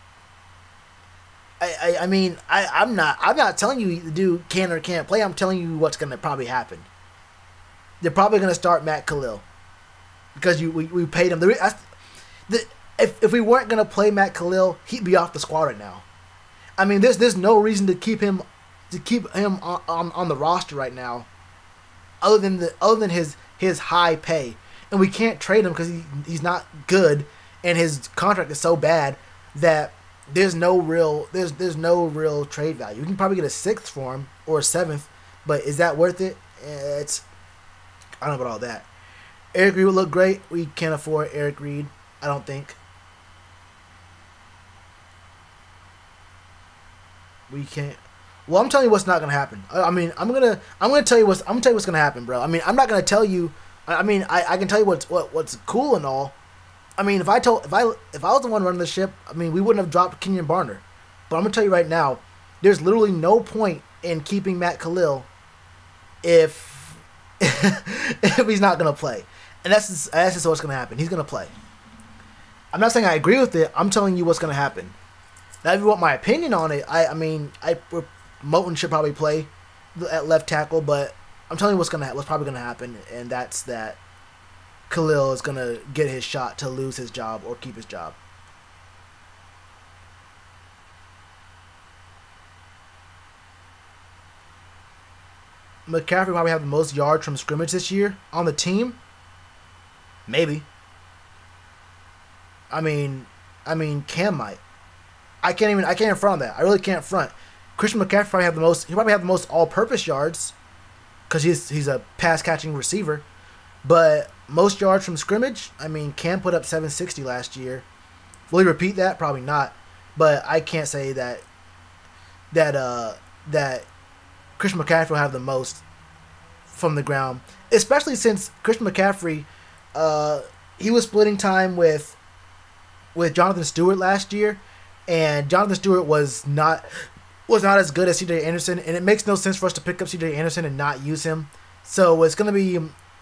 Speaker 1: I mean I'm not telling you the dude can or can't play. I'm telling you what's gonna probably happen. They're probably gonna start Matt Khalil because we paid him. If we weren't gonna play Matt Khalil, he'd be off the squad right now. I mean, there's no reason to keep him on the roster right now, other than his high pay, and we can't trade him because he's not good, and his contract is so bad that there's no real trade value. You can probably get a 6th for him or a 7th, but is that worth it? I don't know about all that. Eric Reed would look great. We can't afford Eric Reed, I don't think. We can't. Well, I'm telling you what's not gonna happen. I mean, I'm gonna tell you what's gonna happen, bro. I mean, I'm not gonna tell you. I mean, I can tell you what's cool and all. I mean, if I was the one running the ship, I mean, we wouldn't have dropped Kenyon Barner. But I'm gonna tell you right now, there's literally no point in keeping Matt Khalil if if he's not gonna play, and that's just what's gonna happen. He's gonna play. I'm not saying I agree with it. I'm telling you what's gonna happen. Now, if you want my opinion on it, I mean, Moton should probably play at left tackle, but I'm telling you what's probably gonna happen, and that's that Khalil is gonna get his shot to lose his job or keep his job. McCaffrey probably have the most yards from scrimmage this year on the team. Maybe. I mean, Cam might. I can't front on that. I really can't front. Christian McCaffrey probably have the most. He probably have the most all-purpose yards, because he's a pass-catching receiver. But most yards from scrimmage, I mean, Cam put up 760 last year. Will he repeat that? Probably not. But I can't say that Christian McCaffrey will have the most from the ground, especially since Christian McCaffrey, he was splitting time with Jonathan Stewart last year, and Jonathan Stewart was not as good as C.J. Anderson, and it makes no sense for us to pick up C.J. Anderson and not use him. So it's going to be,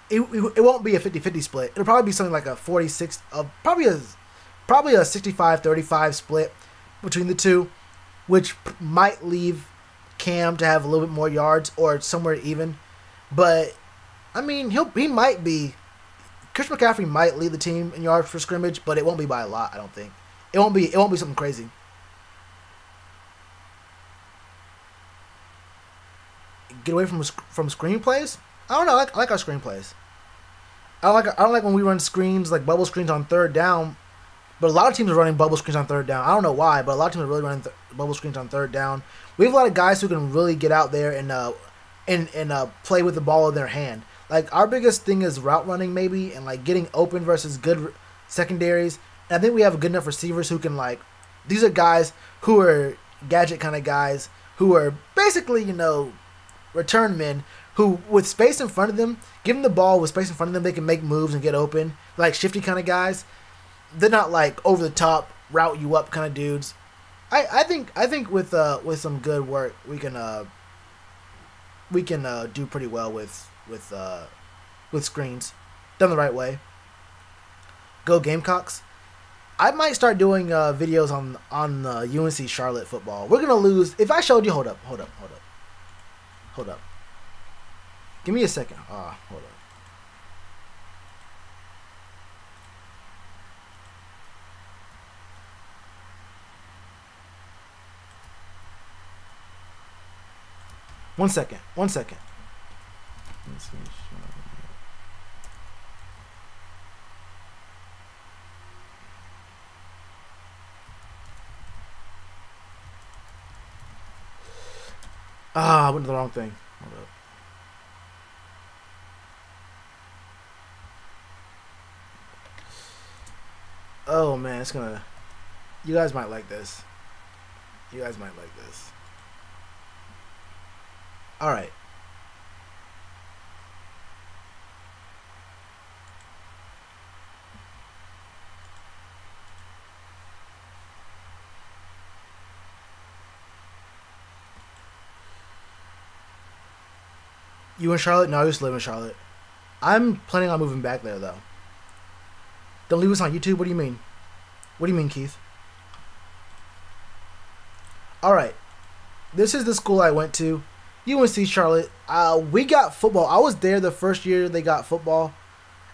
Speaker 1: it won't be a 50-50 split. It'll probably be something like a 46, probably a 65-35 split between the two, which might leave Cam to have a little bit more yards or somewhere even. But I mean, Christian McCaffrey might lead the team in yards for scrimmage, but it won't be by a lot. I don't think it won't be something crazy. Get away from screenplays. I don't know. I like our screenplays. I don't like when we run screens, like bubble screens on third down. But a lot of teams are running bubble screens on third down. I don't know why, but a lot of teams are really running bubble screens on third down. We have a lot of guys who can really get out there and play with the ball in their hand. Like, our biggest thing is route running, maybe, and like getting open versus good secondaries. And I think we have good enough receivers who can, like, these are guys who are gadget kind of guys who are basically, return men who, with space in front of them, give them the ball with space in front of them, they can make moves and get open. Like shifty kind of guys. They're not like over the top, route you up kind of dudes. I think with some good work we can do pretty well with screens done the right way. Go Gamecocks! I might start doing videos on UNC Charlotte football. We're gonna lose if I showed you. Hold up. Give me a second. Hold up. One second. I went to the wrong thing. Hold up. Oh man, it's gonna. You guys might like this. All right. You in Charlotte? No, I used to live in Charlotte. I'm planning on moving back there, though. Don't leave us on YouTube? What do you mean? What do you mean, Keith? Alright. This is the school I went to. UNC Charlotte. We got football. I was there the first year they got football.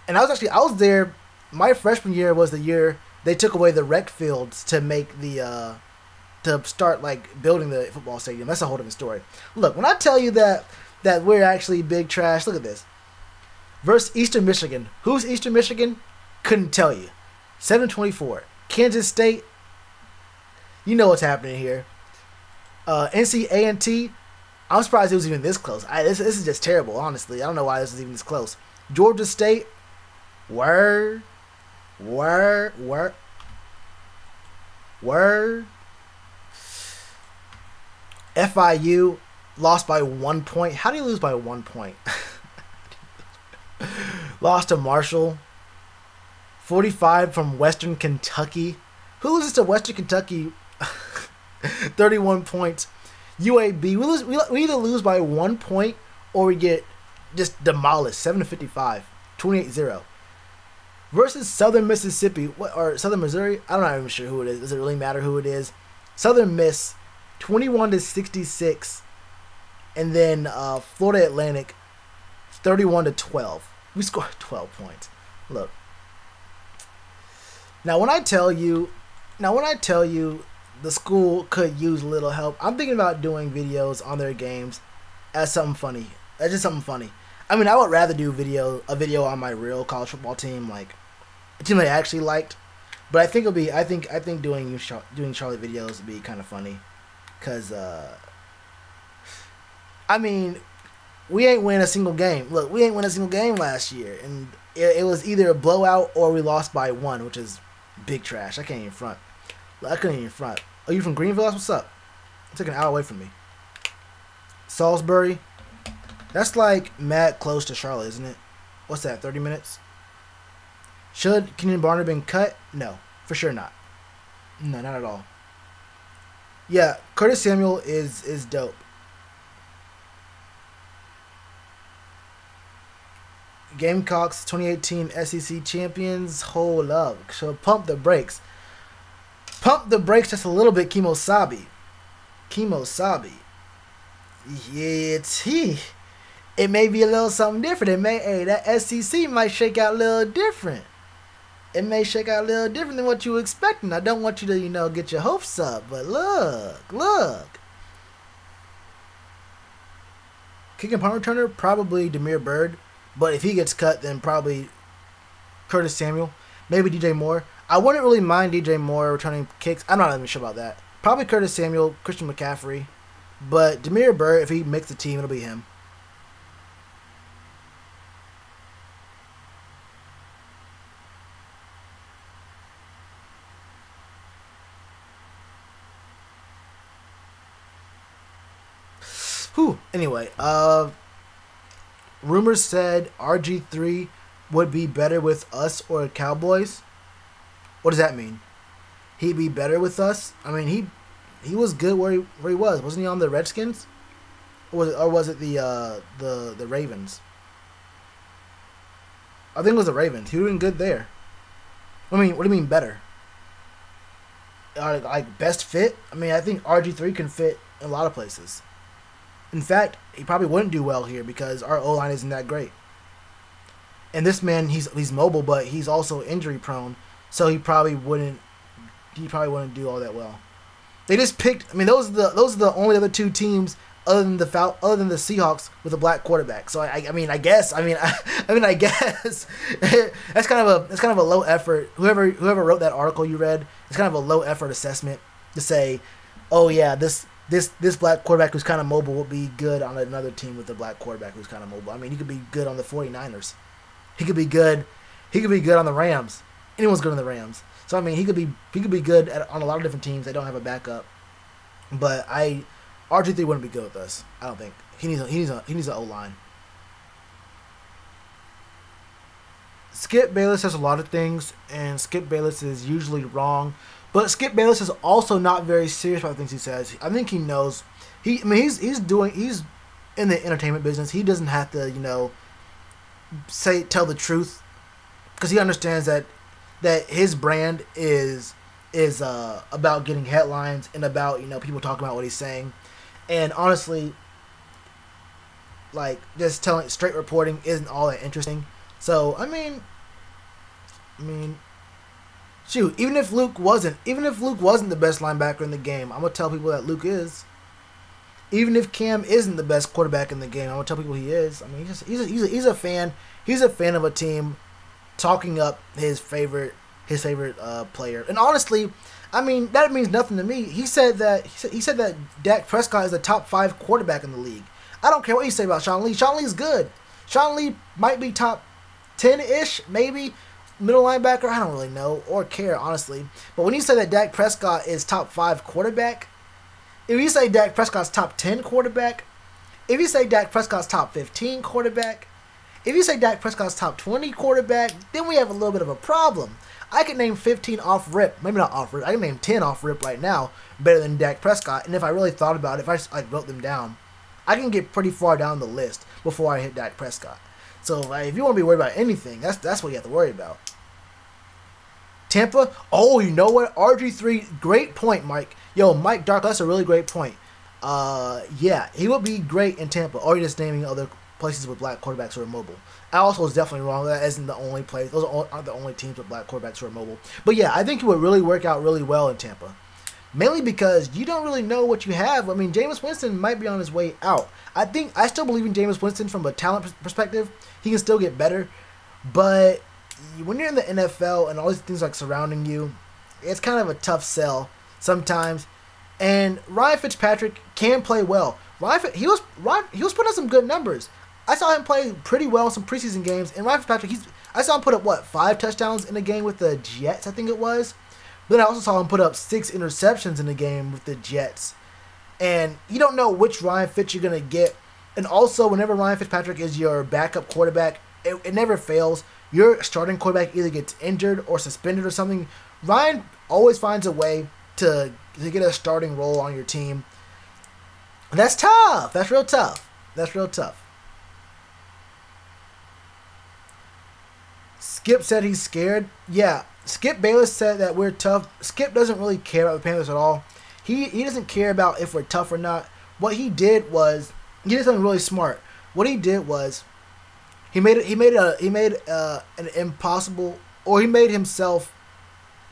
Speaker 1: And I was there. My freshman year was the year they took away the rec fields to make the to start like building the football stadium. That's a whole different story. Look, when I tell you that we're actually big trash, look at this. Versus Eastern Michigan. Who's Eastern Michigan? Couldn't tell you. 724. Kansas State. You know what's happening here. NC A&T. I'm surprised it was even this close. This is just terrible, honestly. I don't know why this is even this close. Georgia State. Word. Word. Word. Word. FIU lost by 1 point. How do you lose by 1 point? Lost to Marshall. 45 from Western Kentucky. Who loses to Western Kentucky? 31 points. UAB. We either lose by 1 point or we get just demolished. 7-55. 28-0. Versus Southern Mississippi. Or Southern Missouri. I'm not even sure who it is. Does it really matter who it is? Southern Miss. 21-66. And then Florida Atlantic. 31-12. We scored 12 points. Look. Now when I tell you the school could use a little help, I'm thinking about doing videos on their games as something funny. As just something funny. I mean, I would rather do a video on my real college football team, like a team that I actually liked. But I think it'll be I think doing Charlotte videos would be kind of funny, cause I mean, we ain't win a single game. Look, we ain't win a single game last year, and it was either a blowout or we lost by 1, which is big trash. I can't even front. I couldn't even front. Oh, you from Greenville? What's up? It's like an hour away from me. Salisbury. That's like mad close to Charlotte, isn't it? What's that, 30 minutes? Should Kenyon Barner have been cut? No, for sure not. No, not at all. Yeah, Curtis Samuel is dope. Gamecocks 2018 SEC champions. Hold up. So pump the brakes. Pump the brakes just a little bit, Kimosabi. Kimosabi. Yeah, it may be a little something different. That SEC might shake out a little different. It may shake out a little different than what you were expecting. I don't want you to, get your hopes up, but look. Kick and punt returner, probably Demir Bird. But if he gets cut, then probably Curtis Samuel. Maybe DJ Moore. I wouldn't really mind DJ Moore returning kicks. I'm not even sure about that. Probably Curtis Samuel, Christian McCaffrey. But Demir Bird, if he makes the team, it'll be him. Whew. Anyway, rumors said RG3 would be better with us or Cowboys. What does that mean? He'd be better with us? I mean, he was good where he was. Wasn't he on the Redskins? Or was it the Ravens? I think it was the Ravens. He would have been good there. I mean, what do you mean better? Like best fit? I mean, I think RG3 can fit in a lot of places. In fact, he probably wouldn't do well here because our O-line isn't that great. And this man, he's mobile, but he's also injury prone, so he probably wouldn't do all that well. They just picked. I mean, those are the only other two teams other than the Seahawks with a black quarterback. So I guess that's kind of a low effort. Whoever wrote that article you read, it's kind of a low effort assessment to say, oh yeah, this black quarterback who's kind of mobile will be good on another team with a black quarterback who's kind of mobile. I mean, he could be good on the 49ers. He could be good on the Rams. Anyone's good on the Rams. So I mean, he could be good on a lot of different teams that don't have a backup. But RG3 wouldn't be good with us. I don't think he needs an O-line. Skip Bayless says a lot of things, and Skip Bayless is usually wrong. But Skip Bayless is also not very serious about the things he says. I think he knows. He's in the entertainment business. He doesn't have to, tell the truth, because he understands that his brand is about getting headlines and about people talking about what he's saying. And honestly, like, just telling straight reporting isn't all that interesting. So I mean, shoot, even if Luke wasn't the best linebacker in the game, I'm gonna tell people that Luke is. Even if Cam isn't the best quarterback in the game, I'm gonna tell people he is. I mean, he's a fan. He's a fan of a team talking up his favorite player. And honestly, I mean, that means nothing to me. He said that Dak Prescott is the top 5 quarterback in the league. I don't care what you say about Sean Lee. Sean Lee's good. Sean Lee might be top 10-ish, maybe. Middle linebacker, I don't really know or care, honestly. But when you say that Dak Prescott is top 5 quarterback, if you say Dak Prescott's top 10 quarterback, if you say Dak Prescott's top 15 quarterback, if you say Dak Prescott's top 20 quarterback, then we have a little bit of a problem. I could name 15 off rip, maybe not off rip, I can name 10 off rip right now better than Dak Prescott. And if I really thought about it, if I just like wrote them down, I can get pretty far down the list before I hit Dak Prescott. So if you want to be worried about anything, that's what you have to worry about. Tampa, oh, you know what? RG3, great point, Mike. Yo, Mike Dark, that's a really great point. Yeah, he would be great in Tampa. Or you're just naming other places with black quarterbacks who are mobile. I also was definitely wrong. That isn't the only place. Those aren't the only teams with black quarterbacks who are mobile. But yeah, I think he would really work out really well in Tampa. Mainly because you don't really know what you have. I mean, Jameis Winston might be on his way out. I still believe in Jameis Winston from a talent perspective. He can still get better. But when you're in the NFL and all these things like surrounding you, it's kind of a tough sell sometimes. And Ryan Fitzpatrick can play well. He was putting up some good numbers. I saw him play pretty well in some preseason games. And Ryan Fitzpatrick, I saw him put up 5 touchdowns in a game with the Jets, I think it was. But then I also saw him put up 6 interceptions in the game with the Jets. And you don't know which Ryan Fitz you're going to get. And also, whenever Ryan Fitzpatrick is your backup quarterback, it never fails. Your starting quarterback either gets injured or suspended or something. Ryan always finds a way to get a starting role on your team. And that's tough. That's real tough. That's real tough. Skip said he's scared. Yeah. Skip Bayless said that we're tough. Skip doesn't really care about the Panthers at all. He doesn't care about if we're tough or not. What he did was he did something really smart. What he did was he made an impossible, or he made himself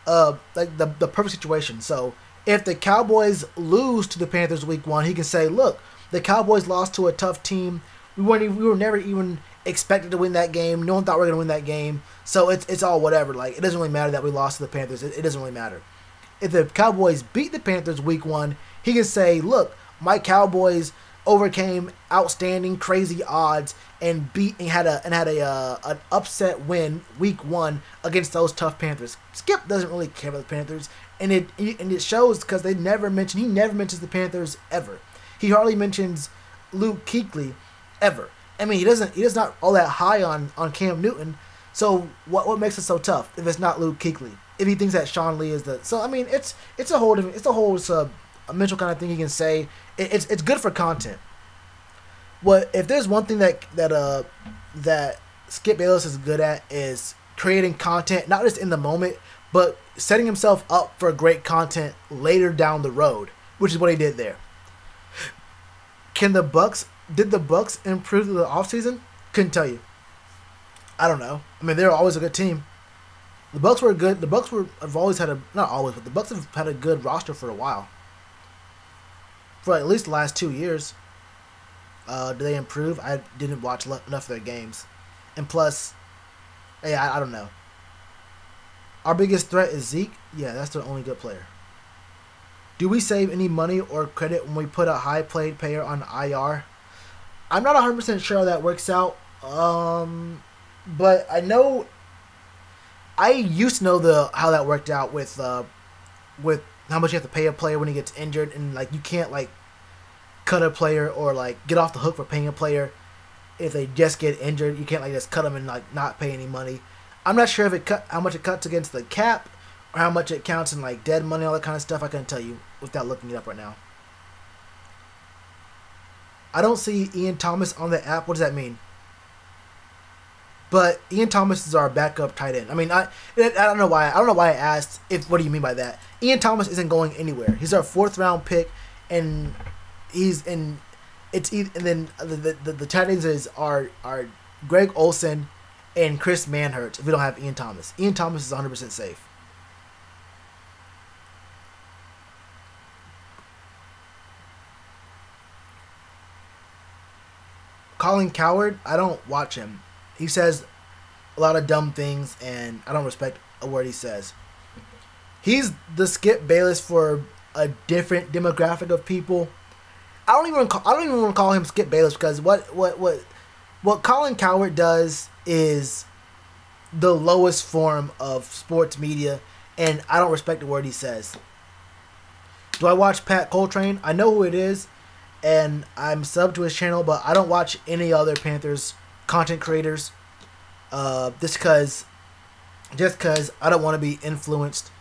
Speaker 1: like the perfect situation. So if the Cowboys lose to the Panthers week 1, he can say, look, the Cowboys lost to a tough team. We were never even expected to win that game. No one thought we were going to win that game. So it's all whatever. Like, it doesn't really matter that we lost to the Panthers. It doesn't really matter. If the Cowboys beat the Panthers week 1, he can say, look, my Cowboys overcame outstanding, crazy odds and had an upset win week 1 against those tough Panthers. Skip doesn't really care about the Panthers, and it shows because he never mentions the Panthers ever. He hardly mentions Luke Kuechly ever. I mean, he's not all that high on Cam Newton. So what makes it so tough if it's not Luke Kuechly? If he thinks that Sean Lee is I mean, it's a whole a mental kind of thing he can say. It's good for content. If there's one thing that Skip Bayless is good at, is creating content, not just in the moment, but setting himself up for great content later down the road, which is what he did there. Did the Bucks improve through the offseason? Couldn't tell you. I don't know. I mean, they're always a good team. The Bucks were good. The Bucks have always had not always, but the Bucks have had a good roster for a while. For at least the last 2 years. Do they improve? I didn't watch enough of their games. And plus, hey, I don't know. Our biggest threat is Zeke. Yeah, that's the only good player. Do we save any money or credit when we put a high paid player on IR? I'm not 100% sure how that works out. But I know I used to know how that worked out with how much you have to pay a player when he gets injured, and like you can't like cut a player or like get off the hook for paying a player if they just get injured. You can't like just cut them and like not pay any money. I'm not sure how much it cuts against the cap or how much it counts in like dead money, all that kind of stuff. I couldn't tell you without looking it up right now. I don't see Ian Thomas on the app. What does that mean? But Ian Thomas is our backup tight end. I mean, I don't know why. I don't know why I asked. What do you mean by that? Ian Thomas isn't going anywhere. He's our 4th round pick, and and then the tight ends are Greg Olsen and Chris Manhurts. If we don't have Ian Thomas, Ian Thomas is 100% safe. Colin Coward, I don't watch him. He says a lot of dumb things, and I don't respect a word he says. He's the Skip Bayless for a different demographic of people. I don't even want to call him Skip Bayless, because what Colin Coward does is the lowest form of sports media, and I don't respect the word he says. Do I watch Pat Coltrane? I know who it is, and I'm subbed to his channel, but I don't watch any other Panthers content creators. Just cause I don't want to be influenced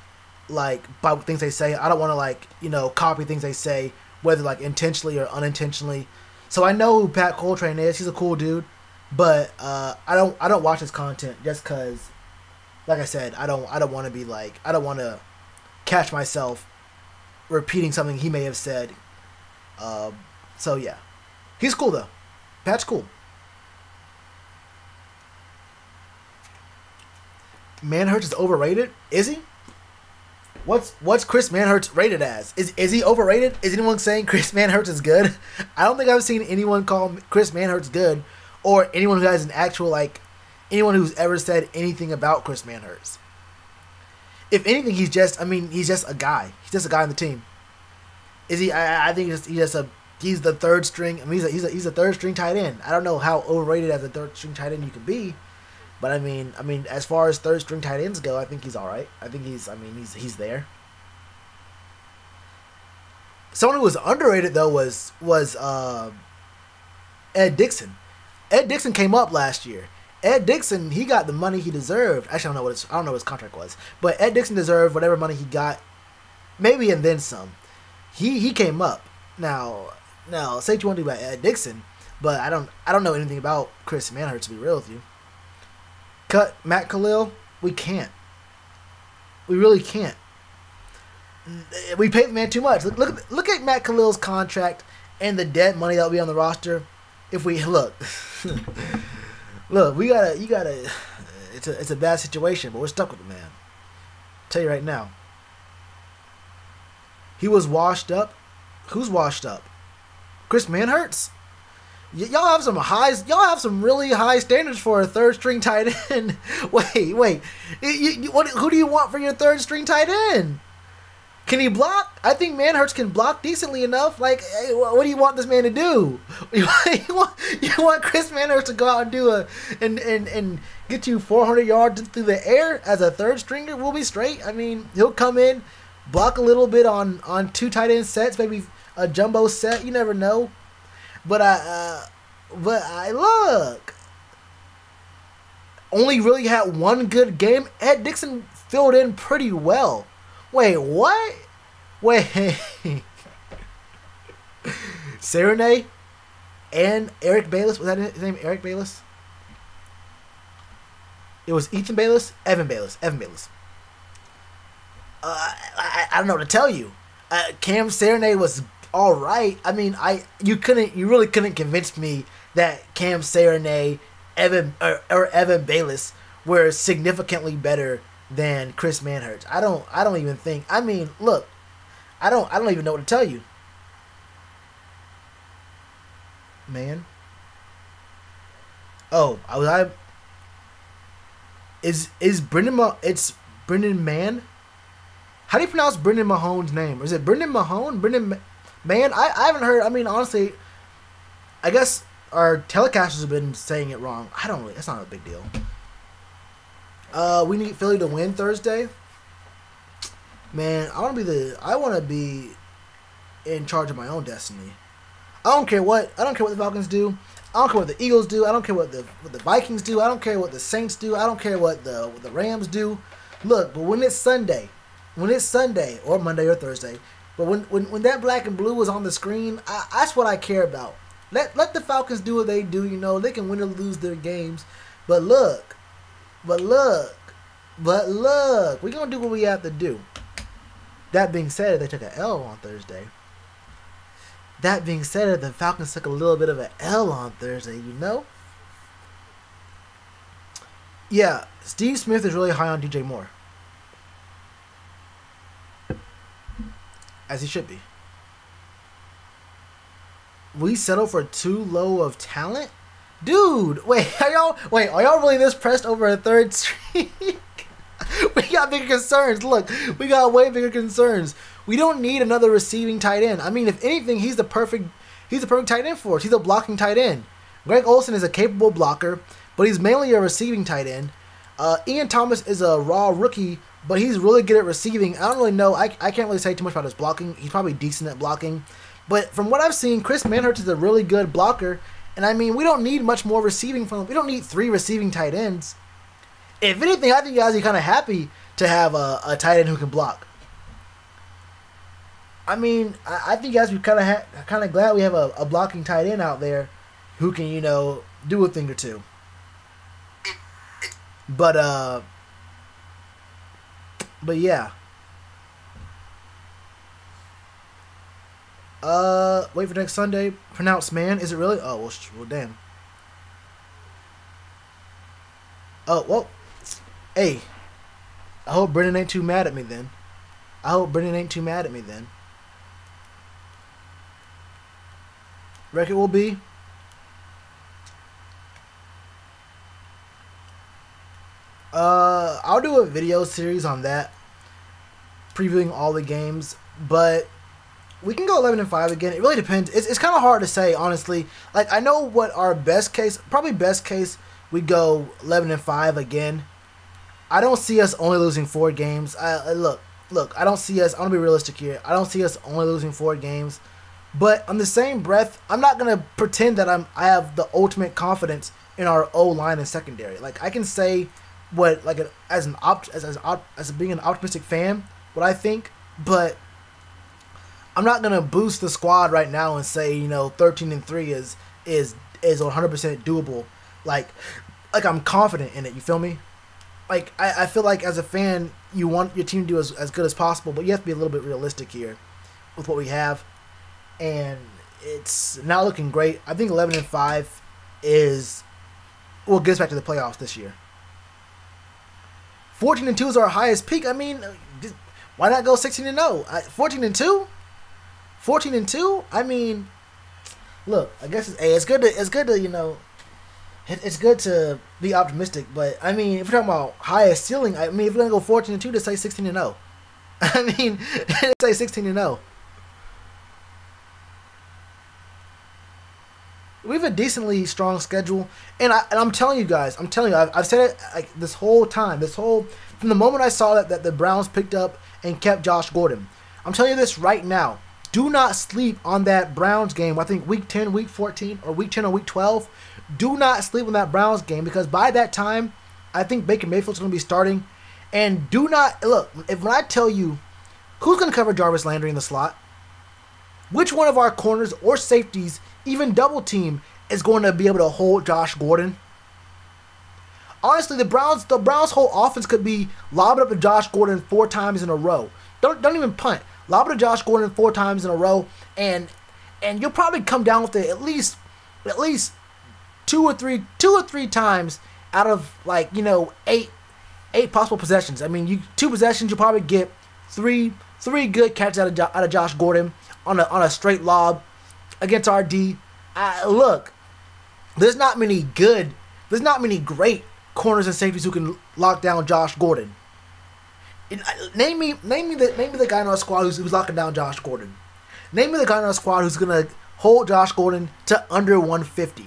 Speaker 1: like by things they say. I don't want to like copy things they say, whether like intentionally or unintentionally. So I know who Pat Coltrane is. He's a cool dude, but I don't watch his content just cause, like I said, I don't want to be like, I don't want to catch myself repeating something he may have said. So yeah, he's cool though. Pat's cool. Manhurts is overrated? Is he? What's Chris Manhurts rated as? Is he overrated? Is anyone saying Chris Manhurts is good? I don't think I've seen anyone call Chris Manhurts good, or anyone who has an actual anyone who's ever said anything about Chris Manhurts. If anything, he's just a guy. He's just a guy on the team. Is he? I think he's the third string. I mean, he's a third string tight end. I don't know how overrated as a third string tight end you can be. But I mean, as far as third string tight ends go, I think he's all right. I think he's there. Someone who was underrated though was Ed Dickson. Ed Dickson came up last year. Ed Dickson, he got the money he deserved. Actually, I don't know what his contract was, but Ed Dickson deserved whatever money he got, maybe and then some. He came up. Now say what you want to do about Ed Dickson, but I don't know anything about Chris Manhurts, to be real with you. Cut Matt Khalil? We can't. We really can't. We paid the man too much. Look at Matt Khalil's contract and the dead money that will be on the roster. If we look, you gotta. It's a bad situation, but we're stuck with the man. I'll tell you right now. He was washed up. Who's washed up? Chris Manhurts? Y'all have some highs. Y'all have some really high standards for a third string tight end. Wait. Who do you want for your third string tight end? Can he block? I think Manhurts can block decently enough. Like, hey, what do you want this man to do? You want Chris Manhurts to go out and do and get you 400 yards through the air as a third stringer? We'll be straight. I mean, he'll come in, block a little bit on two tight end sets, maybe a jumbo set. You never know. But I look. Only really had one good game. Ed Dickson filled in pretty well. Wait, what? Wait. Serenay and Eric Bayless. Was that his name? Eric Bayless? It was Ethan Bayless? Evan Bayless. I don't know what to tell you. Cam Serenay was all right. I mean, you really couldn't convince me that Cam Serenay, Evan Bayless were significantly better than Chris Manhurts. I don't even think. I mean, look, I don't even know what to tell you, man. Oh, is Brendan? It's Brendan Mann. How do you pronounce Brendan Mahone's name? Is it Brendan Mahone? Brendan Man? I haven't heard. I mean, honestly, I guess our telecasters have been saying it wrong. I don't really. That's not a big deal. We need Philly to win Thursday. Man, I want to be in charge of my own destiny. I don't care what the Falcons do. I don't care what the Eagles do. I don't care what the Vikings do. I don't care what the Saints do. I don't care what the Rams do. Look, but when it's Sunday or Monday or Thursday, but when that black and blue is on the screen, that's what I care about. Let the Falcons do what they do. You know, they can win or lose their games, but look, we're gonna do what we have to do. That being said, they took an L on Thursday. That being said, the Falcons took a little bit of an L on Thursday, you know? Yeah, Steve Smith is really high on DJ Moore. As he should be. We settle for too low of talent? Dude, are y'all really this pressed over a third string? We got bigger concerns. Look, we got way bigger concerns. We don't need another receiving tight end. I mean, if anything, he's the perfect tight end for us. He's a blocking tight end. Greg Olsen is a capable blocker, but he's mainly a receiving tight end. Ian Thomas is a raw rookie, but he's really good at receiving. I don't really know. I can't really say too much about his blocking. He's probably decent at blocking. But from what I've seen, Chris Manhurst is a really good blocker. And I mean, we don't need much more receiving from him. We don't need 3 receiving tight ends. If anything, I think you guys are kind of happy to have a tight end who can block. I mean, I think you guys are kind of glad we have a blocking tight end out there who can, do a thing or two. But yeah. Wait for next Sunday. Pronounced man. Is it really? Oh, well damn. Oh, well. Hey. I hope Brendan ain't too mad at me then. Record will be. I'll do a video series on that, previewing all the games, but we can go 11-5 again. It really depends. It's kind of hard to say, honestly. Like, I know what our best case, probably best case, we go 11-5 again. I don't see us only losing 4 games. Look, I don't see us, I'm going to be realistic here. I don't see us only losing 4 games. But on the same breath, I'm not going to pretend that I have the ultimate confidence in our O-line and secondary. Like, I can say what, like, as being an optimistic fan, what I think, but I'm not gonna boost the squad right now and say 13-3 is 100% doable. Like I'm confident in it. You feel me? Like I feel like as a fan, you want your team to do as good as possible, but you have to be a little bit realistic here with what we have, and it's not looking great. I think 11-5 is what gets back to the playoffs this year. 14-2 is our highest peak. I mean, why not go 16-0? 14-2. 14-2. I mean, look. I guess it's good to it's good to be optimistic. But I mean, if we're talking about highest ceiling, I mean, if we're gonna go 14-2, to say 16-0. I mean, say 16-0. We have a decently strong schedule, and I'm telling you guys, I've said it like this whole time, from the moment I saw that the Browns picked up and kept Josh Gordon. I'm telling you this right now. Do not sleep on that Browns game. I think week 10, week 14, or week 10 or week 12. Do not sleep on that Browns game, because by that time, I think Baker Mayfield's going to be starting. And do not look when I tell you who's going to cover Jarvis Landry in the slot, which one of our corners or safeties, even double team, is going to be able to hold Josh Gordon. Honestly, the Browns' whole offense could be lob it up to Josh Gordon 4 times in a row. Don't even punt. Lob it to Josh Gordon 4 times in a row, and you'll probably come down with it at least two or three times out of 8 possible possessions. I mean, 2 possessions, you'll probably get three good catches out of Josh Gordon on a straight lob against our D. Look, there's not many great corners and safeties who can lock down Josh Gordon. Name me the guy in our squad who's locking down Josh Gordon. Name me the guy in our squad who's gonna hold Josh Gordon to under 150.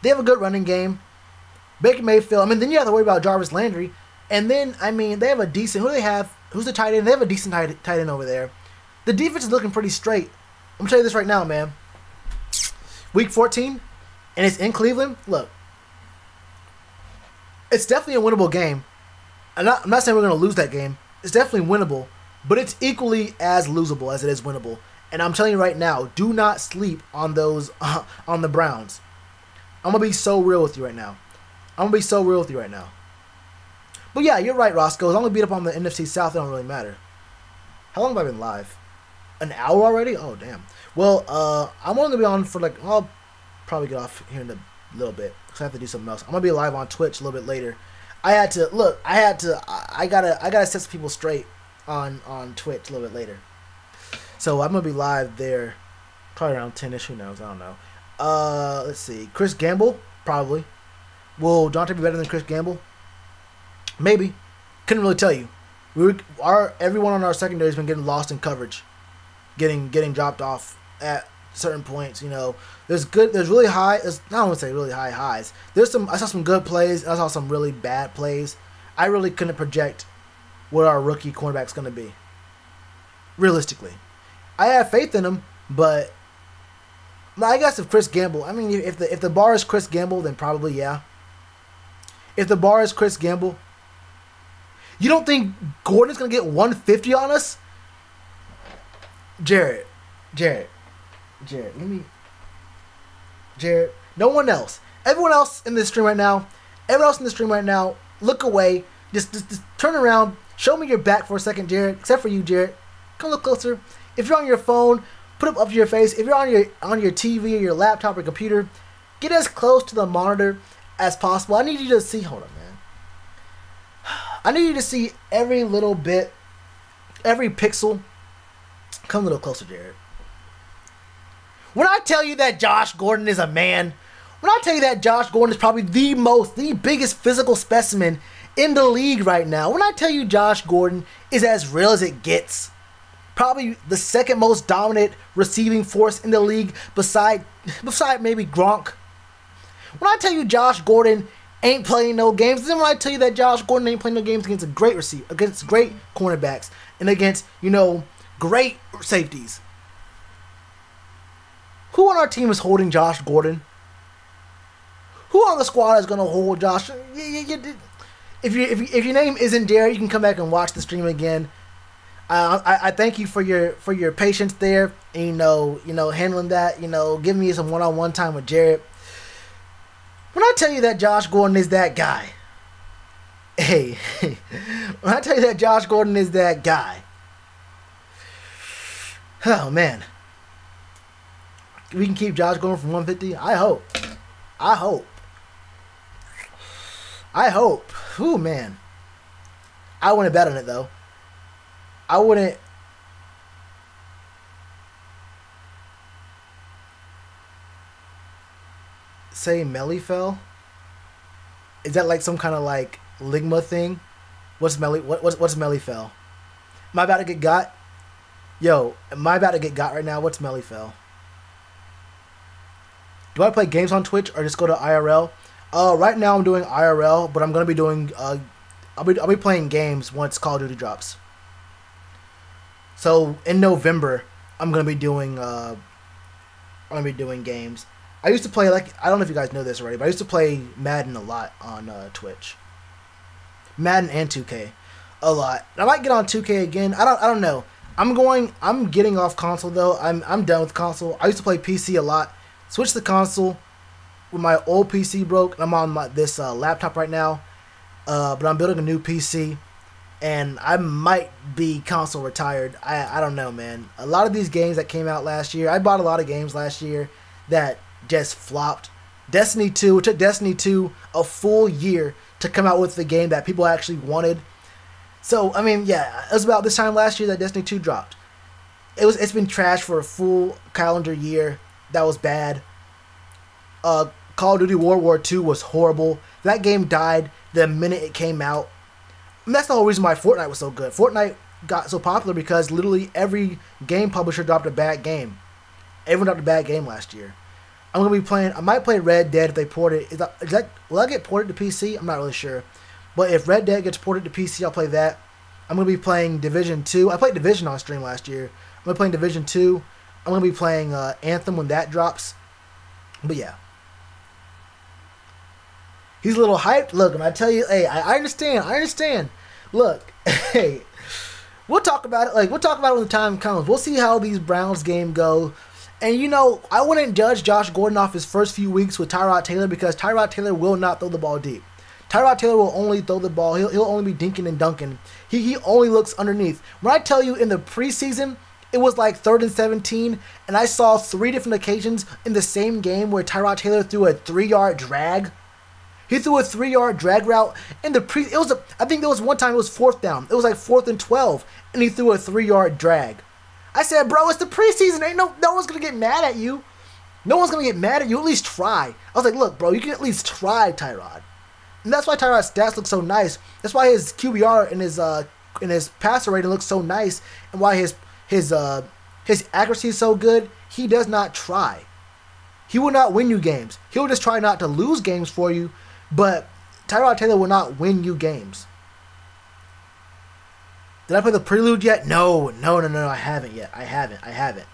Speaker 1: They have a good running game. Baker Mayfield. I mean, then you have to worry about Jarvis Landry, and then I mean they have a decent. Who do they have? Who's the tight end? They have a decent tight end over there. The defense is looking pretty straight. I'm gonna tell you this right now, man. Week 14, and it's in Cleveland. Look, it's definitely a winnable game. I'm not saying we're going to lose that game. It's definitely winnable, but it's equally as losable as it is winnable. And I'm telling you right now, do not sleep on those on the Browns. I'm going to be so real with you right now. But yeah, you're right, Roscoe. As long as we beat up on the NFC South, it don't really matter. How long have I been live? An hour already? Oh, damn. Well, I'm only going to be on for I'll probably get off here in a little bit because I have to do something else. I'm going to be live on Twitch a little bit later. I gotta set some people straight on Twitch a little bit later. So I'm gonna be live there probably around 10ish, who knows, I don't know. Let's see. Chris Gamble, probably. Will Dante be better than Chris Gamble? Maybe. Couldn't really tell you. Everyone on our secondary has been getting lost in coverage. Getting dropped off at certain points. You know, there's really high. I don't want to say really high highs. I saw some good plays. I saw some really bad plays. I really couldn't project what our rookie cornerback's going to be. Realistically, I have faith in him, but I guess if Chris Gamble, I mean, if the bar is Chris Gamble, then probably yeah. If the bar is Chris Gamble, you don't think Gordon's going to get 150 on us? Jared, let me. Jared, no one else. Everyone else in this stream right now, look away. Just turn around. Show me your back for a second, Jared. Except for you, Jared. Come look closer. If you're on your phone, put it up to your face. If you're on your TV or your laptop or computer, get as close to the monitor as possible. I need you to see. Hold on, man. I need you to see every little bit, every pixel. Come a little closer, Jared. When I tell you that Josh Gordon is a man, when I tell you that Josh Gordon is probably the biggest physical specimen in the league right now, when I tell you Josh Gordon is as real as it gets, probably the second most dominant receiving force in the league beside maybe Gronk. When I tell you Josh Gordon ain't playing no games, then when I tell you that Josh Gordon ain't playing no games against a great receiver, against great cornerbacks, and against, great safeties. Who on our team is holding Josh Gordon? Who on the squad is going to hold Josh? If your name isn't there, you can come back and watch the stream again. I thank you for your patience there, and handling that, giving me some one-on-one time with Jared. When I tell you that Josh Gordon is that guy, when I tell you that Josh Gordon is that guy, oh man, we can keep Josh Gordon from 150. I hope. Ooh, man. I wouldn't bet on it, though. I wouldn't. Say Melly fell? Is that like some kind of like Ligma thing? What's Melly fell? Am I about to get got? Yo, am I about to get got right now? What's Melly fell? Do I play games on Twitch or just go to IRL? Right now I'm doing IRL, but I'm gonna be doing I'll be playing games once Call of Duty drops. So in November I'm gonna be doing games. I used to play, I don't know if you guys know this already, but I used to play Madden a lot on Twitch. Madden and 2K a lot. I might get on 2K again. I don't know. I'm getting off console though. I'm done with console. I used to play PC a lot. Switched to console when my old PC broke, and I'm on this laptop right now. But I'm building a new PC, and I might be console retired. I don't know, man. A lot of these games that came out last year, I bought a lot of games last year that just flopped. Destiny 2, it took Destiny 2 a full year to come out with the game that people actually wanted. So, I mean, yeah, it was about this time last year that Destiny 2 dropped. It's been trash for a full calendar year. That was bad. Call of Duty World War II was horrible. That game died the minute it came out. And that's the whole reason why Fortnite was so good. Fortnite got so popular because literally every game publisher dropped a bad game. Everyone dropped a bad game last year. I'm gonna be playing. I might play Red Dead if they port it. Will I get ported to PC? I'm not really sure. But if Red Dead gets ported to PC, I'll play that. I'm gonna be playing Division 2. I played Division on stream last year. I'm gonna be playing Division 2. I'm gonna be playing Anthem when that drops. But yeah, he's a little hyped. Look, when I tell you, hey, I understand. Look, hey, we'll talk about it. We'll talk about it when the time comes. We'll see how these Browns game go. And, I wouldn't judge Josh Gordon off his first few weeks with Tyrod Taylor because Tyrod Taylor will not throw the ball deep. Tyrod Taylor will only throw the ball. He'll only be dinking and dunking. He only looks underneath. When I tell you in the preseason, it was like 3rd and 17, and I saw 3 different occasions in the same game where Tyrod Taylor threw a 3-yard drag. He threw a 3-yard drag route in the I think there was one time it was 4th down. It was like 4th and 12, and he threw a 3-yard drag. I said, bro, it's the preseason. Ain't no one's going to get mad at you. No one's going to get mad at you. At least try. I was like, look, bro, you can at least try, Tyrod. And that's why Tyrod's stats look so nice. That's why his QBR and his passer rating looks so nice, and why his His accuracy is so good, he does not try. He will not win you games. He'll just try not to lose games for you, but Tyrod Taylor will not win you games. Did I play the Prelude yet? No, I haven't yet. I haven't.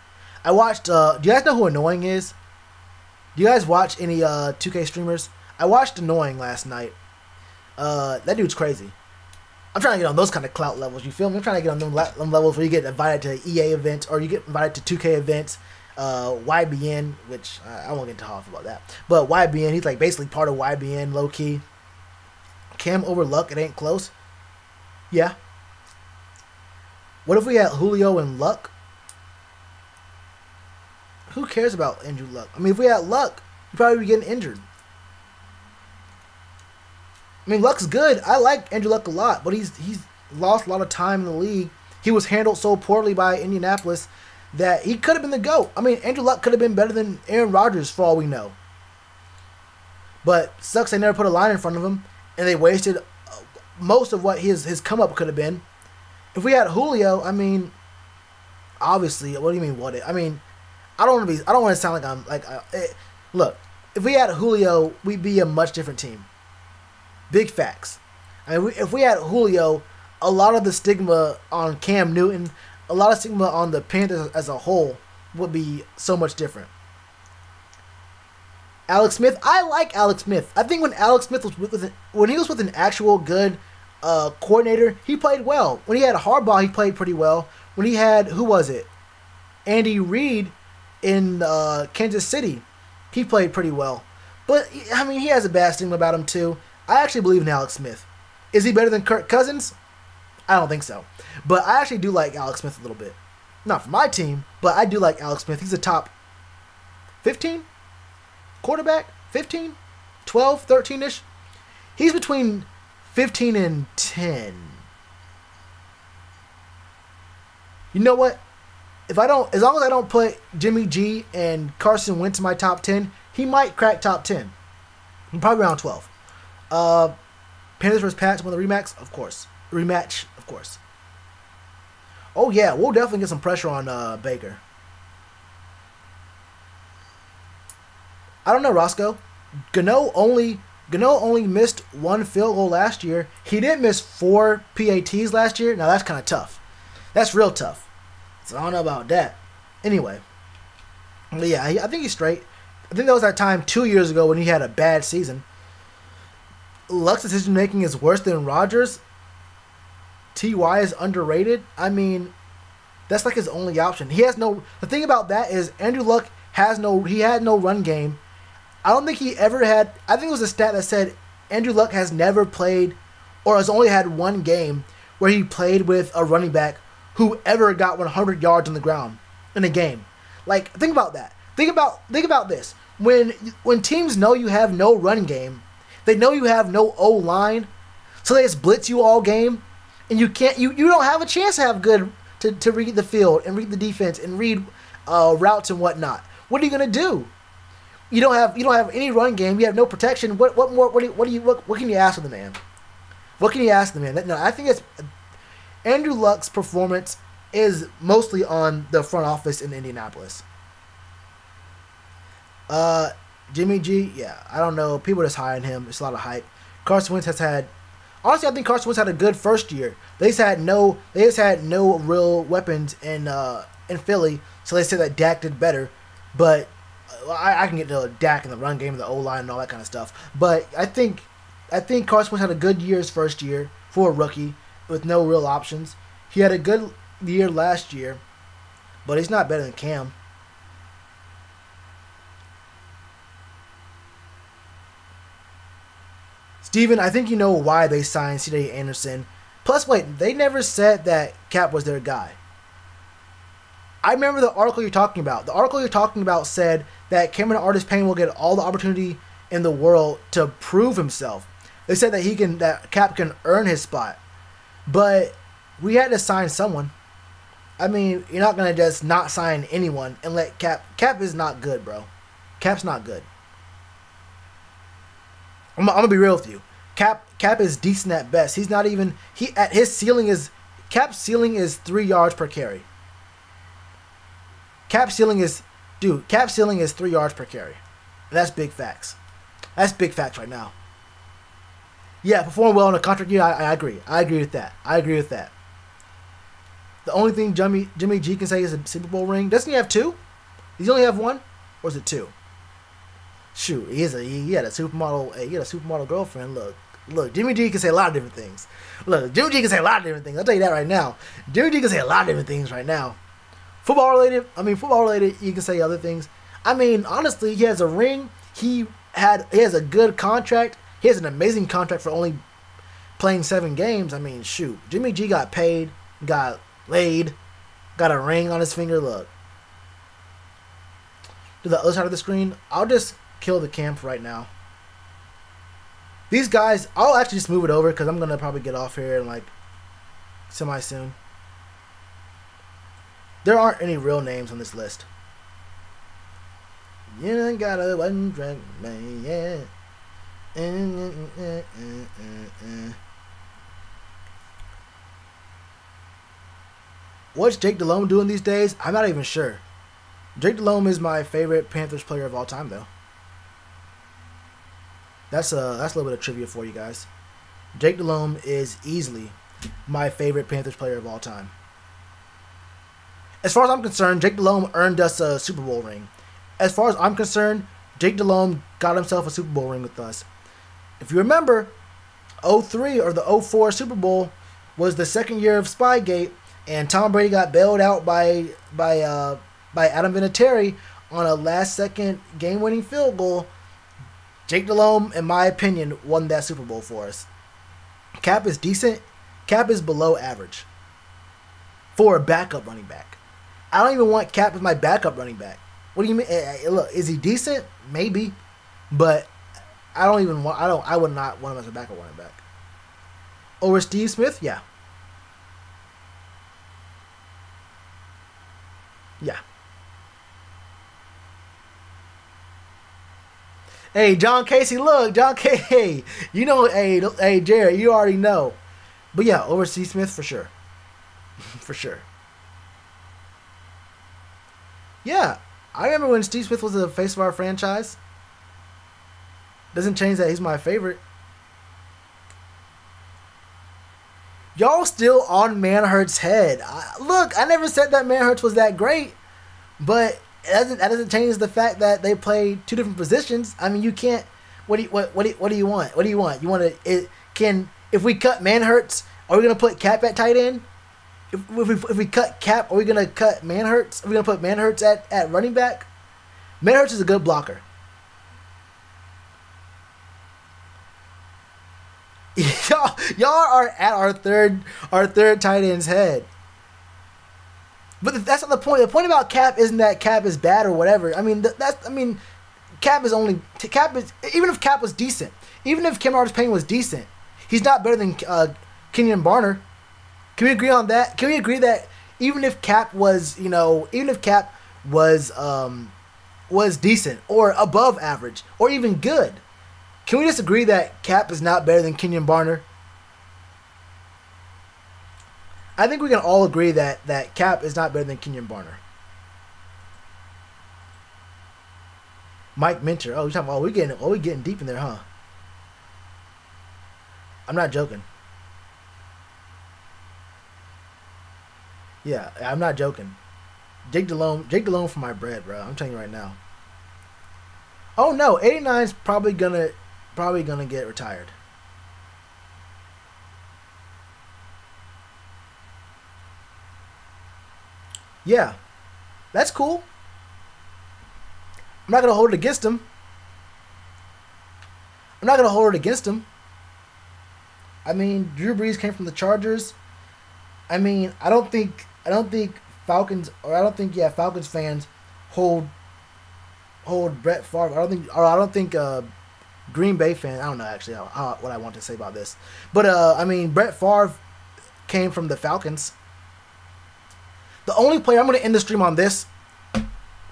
Speaker 1: I watched, do you guys know who Annoying is? Do you guys watch any 2K streamers? I watched Annoying last night. That dude's crazy. I'm trying to get on those kind of clout levels, you feel me? I'm trying to get on them levels where you get invited to EA events or you get invited to 2K events. YBN, which I won't get into how I feel about that. But YBN, he's like basically part of YBN, low-key. Cam over Luck, it ain't close. Yeah. What if we had Julio and Luck? Who cares about Andrew Luck? I mean, if we had Luck, he'd probably be getting injured. I mean, Luck's good. I like Andrew Luck a lot, but he's lost a lot of time in the league. He was handled so poorly by Indianapolis that he could have been the GOAT. I mean, Andrew Luck could have been better than Aaron Rodgers for all we know. But sucks they never put a line in front of him, and they wasted most of what his come-up could have been. If we had Julio, I mean, obviously, what do you mean what it? I mean, I don't want to sound like I'm like look, if we had Julio, we'd be a much different team. Big facts. I mean, if we had Julio, a lot of the stigma on Cam Newton, a lot of stigma on the Panthers as a whole would be so much different. Alex Smith, I like Alex Smith. I think when Alex Smith was when he was with an actual good coordinator, he played well. When he had Harbaugh, he played pretty well. When he had, who was it? Andy Reid in Kansas City, he played pretty well. But, I mean, he has a bad stigma about him, too. I actually believe in Alex Smith. Is he better than Kirk Cousins? I don't think so. But I actually do like Alex Smith a little bit. Not for my team, but I do like Alex Smith. He's a top 15 quarterback? 15? 12? 13-ish? He's between 15 and 10. You know what? As long as I don't put Jimmy G and Carson Wentz in my top 10, he might crack top 10. Probably around 12. Panthers vs. Pats, won the rematch, of course. Oh yeah, we'll definitely get some pressure on Baker. I don't know, Roscoe. Gano only missed one field goal last year. He did miss 4 PATs last year. Now that's kind of tough. That's real tough. So I don't know about that. Anyway, but yeah, I think he's straight. I think that was that time 2 years ago when he had a bad season. Luck's decision making is worse than Rodgers. Ty is underrated. I mean, that's like his only option. The thing about that is Andrew Luck had no run game. I don't think he ever had. I think it was a stat that said Andrew Luck has never played or has only had one game where he played with a running back who ever got 100 yards on the ground in a game. Like, think about that. Think about this. When teams know you have no run game, they know you have no O-line, so they just blitz you all game, and you don't have a chance to have good to read the field and read the defense and read routes and whatnot. What are you gonna do? You don't have any run game. You have no protection. What can you ask of the man? What can you ask the man? No, I think it's Andrew Luck's performance is mostly on the front office in Indianapolis. Jimmy G, yeah, I don't know. People are just high on him. It's a lot of hype. Carson Wentz honestly, I think Carson Wentz had a good first year. They just had no real weapons in Philly, so they said that Dak did better. But I can get to Dak in the run game, the O-line, and all that kind of stuff. But I think Carson Wentz had a good year his first year for a rookie with no real options. He had a good year last year, but he's not better than Cam. Steven, I think you know why they signed C.J. Anderson. Plus, wait, they never said that Cap was their guy. I remember the article you're talking about. The article you're talking about said that Cameron Artis-Payne will get all the opportunity in the world to prove himself. They said that Cap can earn his spot. But we had to sign someone. I mean, you're not going to just not sign anyone and let Cap. Cap is not good, bro. Cap's not good. I'm gonna be real with you. Cap is decent at best. He's not even Cap's ceiling is 3 yards per carry. Cap ceiling is, dude. Cap ceiling is 3 yards per carry. And that's big facts. That's big facts right now. Yeah, perform well in a contract year. I agree. I agree with that. I agree with that. The only thing Jimmy G can say is a Super Bowl ring. Doesn't he have 2? Does he only have 1, or is it 2? Shoot, he had a supermodel. He had a supermodel girlfriend. Look. Jimmy G can say a lot of different things. Look, Jimmy G can say a lot of different things. I'll tell you that right now. Jimmy G can say a lot of different things right now. Football related. You can say other things. I mean, honestly, he has a ring. He has a good contract. He has an amazing contract for only playing 7 games. I mean, shoot. Jimmy G got paid, got laid, got a ring on his finger. Look. To the other side of the screen, I'll just kill the camp right now. These guys, I'll actually just move it over because I'm going to probably get off here in like semi-soon. There aren't any real names on this list. You ain't got a one track man, yeah. What's Jake Delhomme doing these days? I'm not even sure. Jake Delhomme is my favorite Panthers player of all time, though. That's a little bit of trivia for you guys. Jake Delhomme is easily my favorite Panthers player of all time. As far as I'm concerned, Jake Delhomme earned us a Super Bowl ring. As far as I'm concerned, Jake Delhomme got himself a Super Bowl ring with us. If you remember, 03 or the 04 Super Bowl was the second year of Spygate, and Tom Brady got bailed out by Adam Vinatieri on a last-second game-winning field goal. Jake Delhomme, in my opinion, won that Super Bowl for us. Cap is decent. Cap is below average for a backup running back. I don't even want Cap as my backup running back. What do you mean? Look, is he decent? Maybe, but I would not want him as a backup running back. Over Steve Smith, yeah. Yeah. Hey, John Casey, look, John Casey, hey, you know, hey, Jared, you already know. But yeah, over Steve Smith for sure. For sure. Yeah, I remember when Steve Smith was the face of our franchise. Doesn't change that he's my favorite. Y'all still on Manhurt's head. Look, I never said that Manhurts was that great, but that doesn't change the fact that they play 2 different positions. I mean, you can't. What do you want? What do you want? You want to? If we cut Manhurts, are we gonna put Cap at tight end? If we cut Cap, are we gonna cut Manhurts? Are we gonna put Manhurts at running back? Manhurts is a good blocker. Y'all are at our third tight end's head. But that's not the point. The point about Cap isn't that Cap is bad or whatever. I mean, Cap is even if Cap was decent, even if Cameron Payne was decent, he's not better than Kenyon Barner. Can we agree on that? Can we agree that even if Cap was, was decent or above average or even good, can we just agree that Cap is not better than Kenyon Barner? I think we can all agree that Cap is not better than Kenyon Barner. Mike Minter. Oh, you're talking about, we getting deep in there, huh? I'm not joking. Yeah, I'm not joking. Jake Delhomme for my bread, bro. I'm telling you right now. Oh no, 89's probably gonna get retired. Yeah, that's cool. I'm not gonna hold it against him. I mean, Drew Brees came from the Chargers. I mean, I don't think Falcons fans hold Brett Favre. I don't think Green Bay fans. I don't know actually what I want to say about this, but I mean, Brett Favre came from the Falcons. The only player, I'm going to end the stream on this.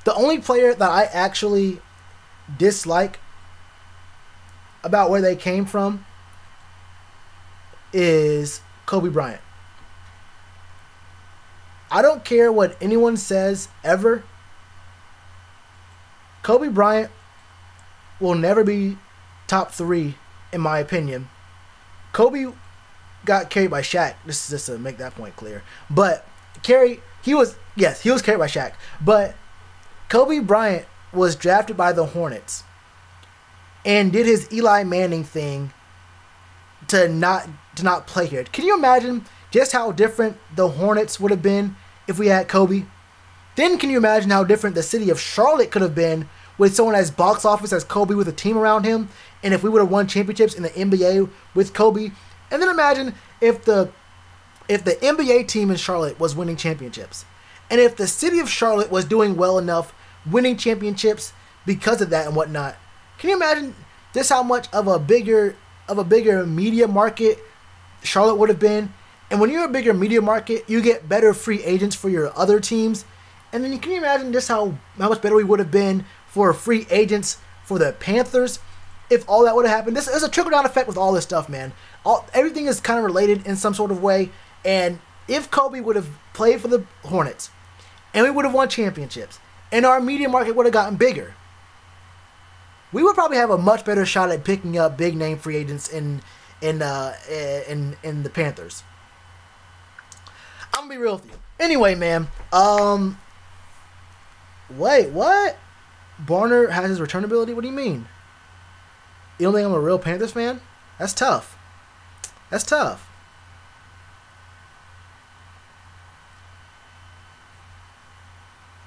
Speaker 1: The only player that I actually dislike about where they came from is Kobe Bryant. I don't care what anyone says ever. Kobe Bryant will never be top 3, in my opinion. Kobe got carried by Shaq. This is just to make that point clear. But he was carried by Shaq. But Kobe Bryant was drafted by the Hornets and did his Eli Manning thing to not play here. Can you imagine just how different the Hornets would have been if we had Kobe? Then can you imagine how different the city of Charlotte could have been with someone as box office as Kobe with a team around him, and if we would have won championships in the NBA with Kobe? And then imagine if the NBA team in Charlotte was winning championships, and if the city of Charlotte was doing well enough, winning championships because of that and whatnot. Can you imagine just how much of a bigger media market Charlotte would have been? And when you're a bigger media market, you get better free agents for your other teams. And then can you imagine just how much better we would have been for free agents for the Panthers if all that would have happened? There's a trickle-down effect with all this stuff, man. Everything is kind of related in some sort of way. And if Kobe would have played for the Hornets and we would have won championships and our media market would have gotten bigger, we would probably have a much better shot at picking up big-name free agents in the Panthers. I'm going to be real with you. Anyway, man. Wait, what? Barner has his return ability? What do you mean? You don't think I'm a real Panthers fan? That's tough. That's tough.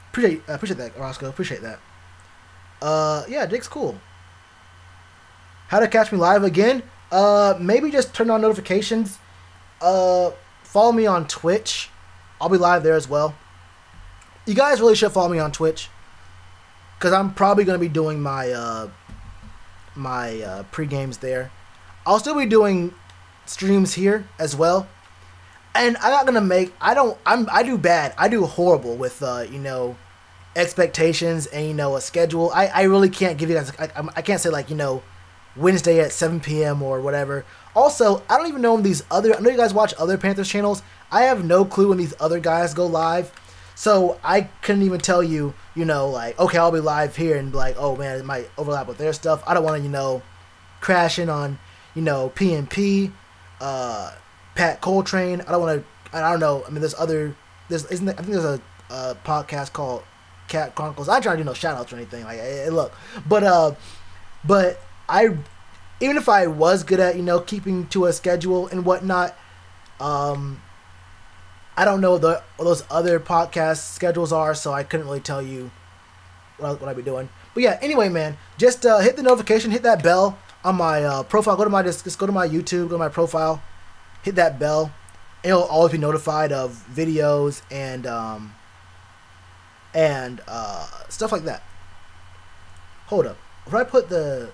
Speaker 1: Appreciate that, Roscoe. Appreciate that. Yeah, Dick's cool. How to catch me live again? Maybe just turn on notifications. Follow me on Twitch. I'll be live there as well. You guys really should follow me on Twitch, because I'm probably going to be doing my pre-games there. I'll still be doing streams here as well. And I'm not going to I do bad. I do horrible with, expectations and, a schedule. I really can't give you guys, I can't say Wednesday at 7 p.m. or whatever. Also, I don't even know when I know you guys watch other Panthers channels. I have no clue when these other guys go live. So I couldn't even tell you, okay, I'll be live here and be like, oh man, it might overlap with their stuff. I don't want to, crash in on, PNP, Pat Coltrane. I don't know. I mean, I think there's a podcast called Cat Chronicles. I ain't trying to do no shout outs or anything. But even if I was good at, keeping to a schedule and whatnot, I don't know what those other podcast schedules are, so I couldn't really tell you what I'd be doing. But yeah, anyway, man, just hit the notification, hit that bell on my profile. Just go to my YouTube, go to my profile, hit that bell, and you'll always be notified of videos and stuff like that. Hold up, if I put the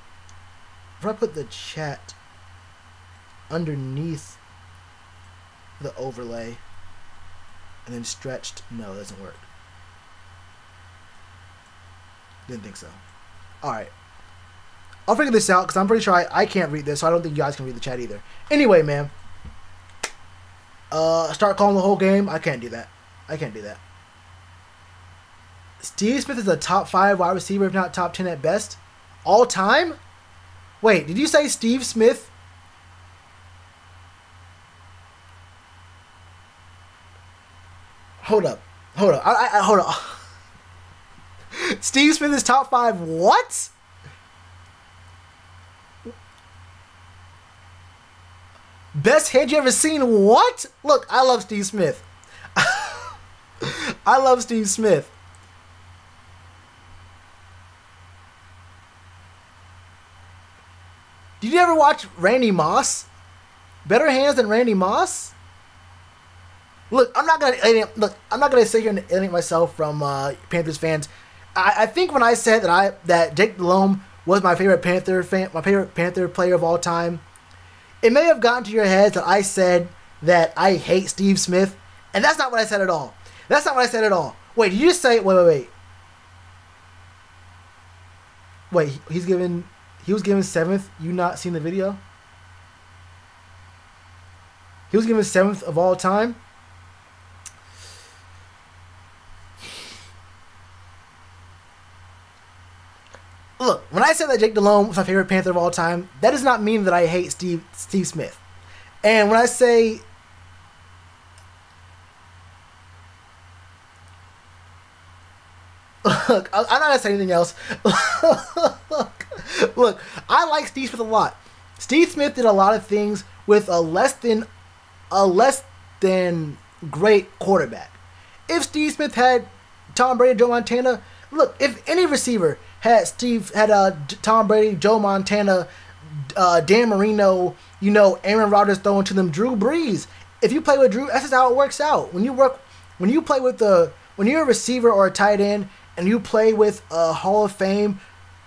Speaker 1: chat underneath the overlay and then stretched, no, it doesn't work. Didn't think so. Alright. I'll figure this out because I'm pretty sure I can't read this, so I don't think you guys can read the chat either. Anyway, man. Start calling the whole game. I can't do that. Steve Smith is a top 5 wide receiver, if not top 10 at best. All time? Wait, did you say Steve Smith? Hold up. Hold up. Steve Smith is top 5. What? Best head you ever seen? What? Look, I love Steve Smith. I love Steve Smith. Did you ever watch Randy Moss? Better hands than Randy Moss? Look, I'm not gonna sit here and alienate myself from Panthers fans. I think when I said that Jake Delhomme was my favorite Panther player of all time, it may have gotten to your heads that I said that I hate Steve Smith, and that's not what I said at all. Wait, did you just say? Wait. Wait, he was given 7th. You not seen the video? He was given 7th of all time. Look, when I said that Jake Delhomme was my favorite Panther of all time, that does not mean that I hate Steve Smith. And when I say, look, I'm not gonna say anything else. Look, I like Steve Smith a lot. Steve Smith did a lot of things with a less than great quarterback. If Steve Smith had Tom Brady, Joe Montana, look, if any receiver had Tom Brady, Joe Montana, Dan Marino, Aaron Rodgers throwing to them, Drew Brees. If you play with Drew, that's just how it works out. When you're a receiver or a tight end and you play with a Hall of Fame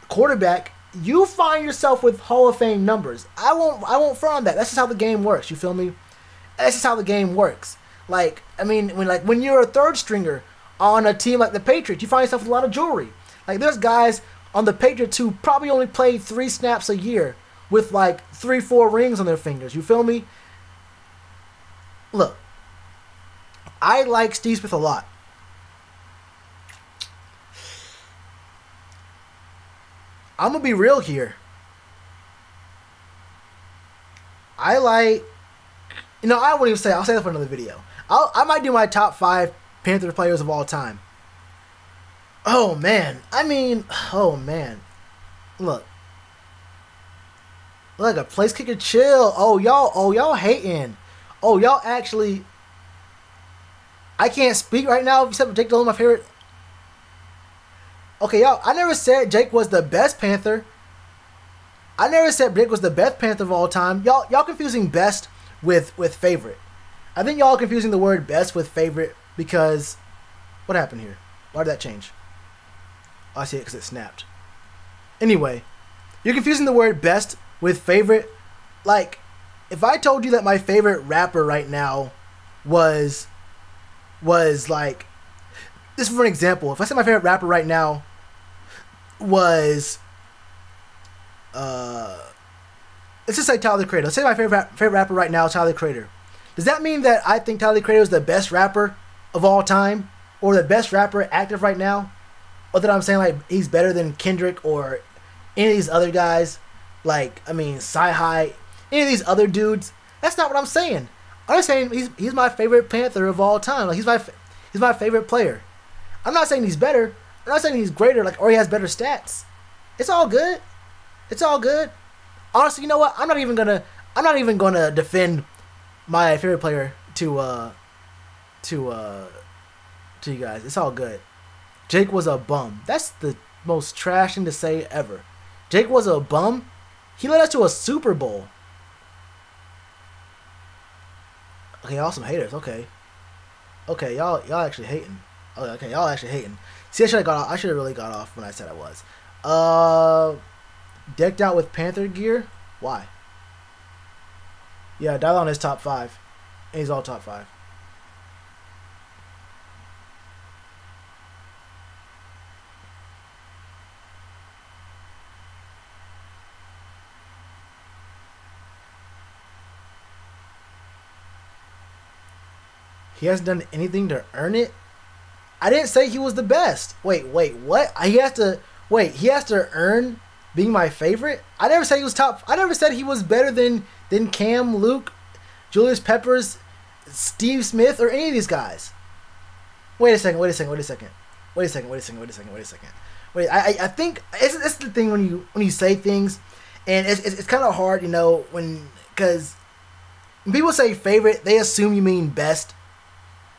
Speaker 1: quarterback, you find yourself with Hall of Fame numbers. I won't front on that. That's just how the game works. You feel me? That's just how the game works. Like, I mean, when you're a third stringer on a team like the Patriots, you find yourself with a lot of jewelry. Like, there's guys on the Patriots who probably only play 3 snaps a year with like 3-4 rings on their fingers. You feel me? Look, I like Steve Smith a lot. I'm gonna be real here. I won't even say. I'll say that for another video. I might do my top 5 Panthers players of all time. Oh man, Look, a place kicker, chill. Oh y'all hating. Oh y'all actually. I can't speak right now except for Jake Delhomme, my favorite. Okay, y'all. I never said Jake was the best Panther. I never said Jake was the best Panther of all time. Y'all confusing best with favorite. I think y'all confusing the word best with favorite because what happened here? Why did that change? Oh, I see it because it snapped. Anyway, you're confusing the word best with favorite. Like, if I told you that my favorite rapper right now was like, this is for an example. If I said my favorite rapper right now was, let's just say Tyler the Creator. Let's say my favorite rapper right now is Tyler the Creator. Does that mean that I think Tyler the Creator is the best rapper of all time, or the best rapper active right now, or that I'm saying like he's better than Kendrick or any of these other guys, like Sci-Hi, any of these other dudes? That's not what I'm saying. I'm just saying he's my favorite Panther of all time. Like he's my favorite player. I'm not saying he's better. I'm not saying he's greater, like, or he has better stats. It's all good. It's all good. Honestly, you know what? I'm not even gonna defend my favorite player to you guys. It's all good. Jake was a bum. That's the most trash thing to say ever. Jake was a bum. He led us to a Super Bowl. Okay, y'all some haters. Okay, y'all actually hating. Okay, y'all actually hating. See, I should have really got off when I said I was. Decked out with Panther gear. Why? Yeah, Dylon is top 5. And he's all top 5. He hasn't done anything to earn it. I didn't say he was the best. Wait, what? He has to earn being my favorite? I never said he was top. I never said he was better than Cam, Luke, Julius Peppers, Steve Smith, or any of these guys. Wait a second. Wait, I think it's the thing when you say things, and it's kind of hard, because when people say favorite, they assume you mean best.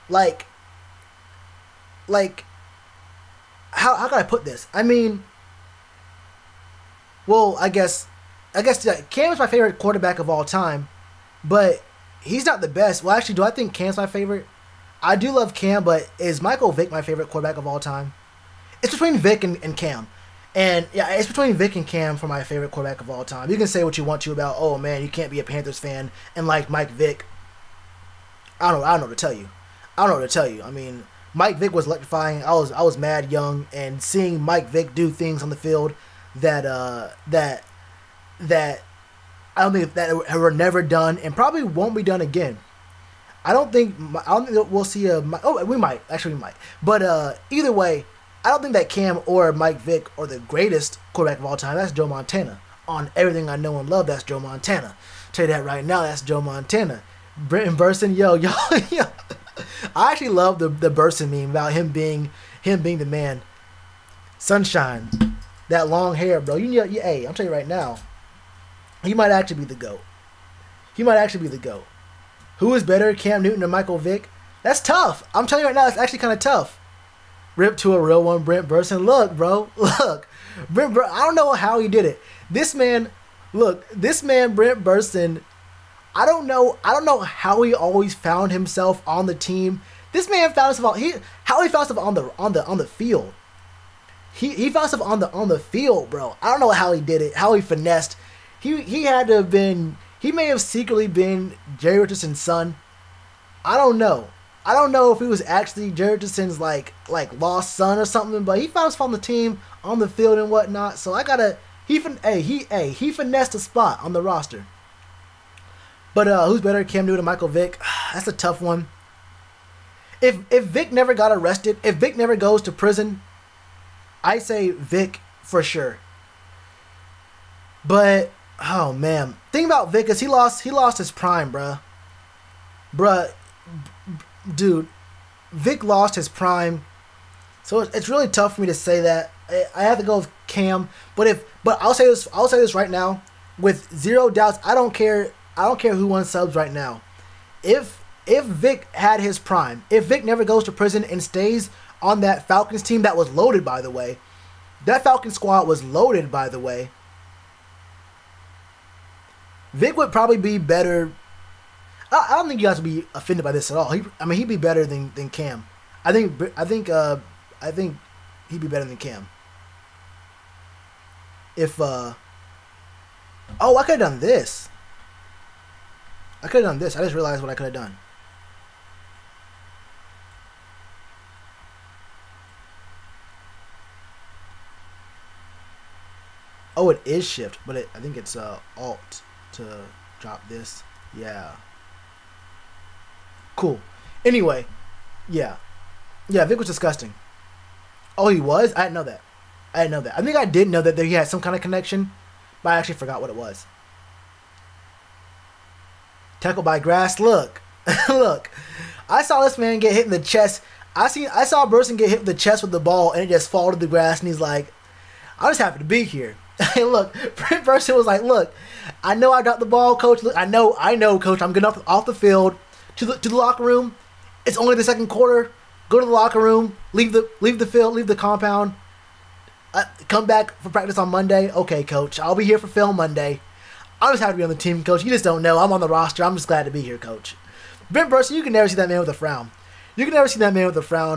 Speaker 1: Like, how can I put this? I mean, well, I guess Cam is my favorite quarterback of all time, but he's not the best. Well, actually, do I think Cam's my favorite? I do love Cam, but is Michael Vick my favorite quarterback of all time? It's between Vick and Cam. And yeah, it's between Vick and Cam for my favorite quarterback of all time. You can say what you want to about, oh man, you can't be a Panthers fan and like Mike Vick. I don't know what to tell you. I mean, Mike Vick was electrifying. I was mad young, and seeing Mike Vick do things on the field that I don't think that were never done and probably won't be done again. I don't think we'll see we might. But either way, I don't think that Cam or Mike Vick are the greatest quarterback of all time. That's Joe Montana. On everything I know and love, that's Joe Montana. Tell you that right now, that's Joe Montana. Brenton Burson, yo. I actually love the Burson meme about him being the man. Sunshine, that long hair, bro. Hey, I'm telling you right now, he might actually be the GOAT. Who is better, Cam Newton or Michael Vick? That's tough. I'm telling you right now, it's actually kind of tough. Rip to a real one, Brent Burson. Look, bro. Look. I don't know how he did it. This man, Brent Burson, I don't know how he always found himself on the team. This man found himself how he found himself on the field. He found himself on the field, bro. I don't know how he did it, how he finessed. He had to have been, he may have secretly been Jerry Richardson's son. I don't know. I don't know if he was actually Jerry Richardson's like lost son or something, but he found himself on the team, on the field and whatnot. So he finessed a spot on the roster. But who's better, Cam Newton or Michael Vick? That's a tough one. If Vick never got arrested, if Vick never goes to prison, I say Vick for sure. But oh man, thing about Vick is he lost his prime, bruh. Dude, Vick lost his prime, so it's really tough for me to say that. I have to go with Cam, but I'll say this right now with zero doubts. I don't care who won subs right now. If Vick had his prime, if Vick never goes to prison and stays on that Falcons team that was loaded, by the way, that Falcons squad was loaded, by the way, Vick would probably be better. I don't think you have to be offended by this at all. He'd be better than Cam. I think he'd be better than Cam. I could have done this. I just realized what I could have done. Oh, it is shift, but I think it's alt to drop this. Yeah. Cool. Anyway, yeah, Vic was disgusting. Oh, he was? I didn't know that. I think I did know that he had some kind of connection, but I actually forgot what it was. Tackled by grass. Look. Look. I saw this man get hit in the chest. I saw a person get hit in the chest with the ball and it just fall to the grass and he's like, I'm just happy to be here. Hey, look, Brent Burson was like, look, I know I dropped the ball, coach. Look, I know, coach. I'm getting off the field to the locker room. It's only the second quarter. Go to the locker room. Leave the field. Leave the compound. Come back for practice on Monday. Okay, coach. I'll be here for film Monday. I'm just happy to be on the team, coach. You just don't know. I'm on the roster. I'm just glad to be here, coach. Brent Burson, you can never see that man with a frown.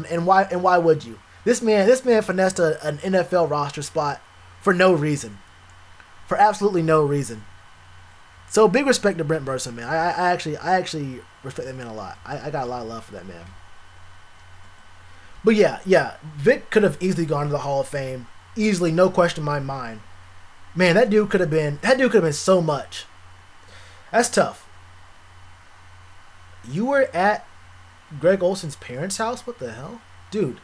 Speaker 1: And why would you? This man finessed an NFL roster spot for no reason. For absolutely no reason. So big respect to Brent Burson, man. I actually respect that man a lot. I got a lot of love for that man. But yeah, Vic could have easily gone to the Hall of Fame. Easily, no question in my mind. Man, that dude could have been so much. That's tough. You were at Greg Olson's parents' house? What the hell? Dude,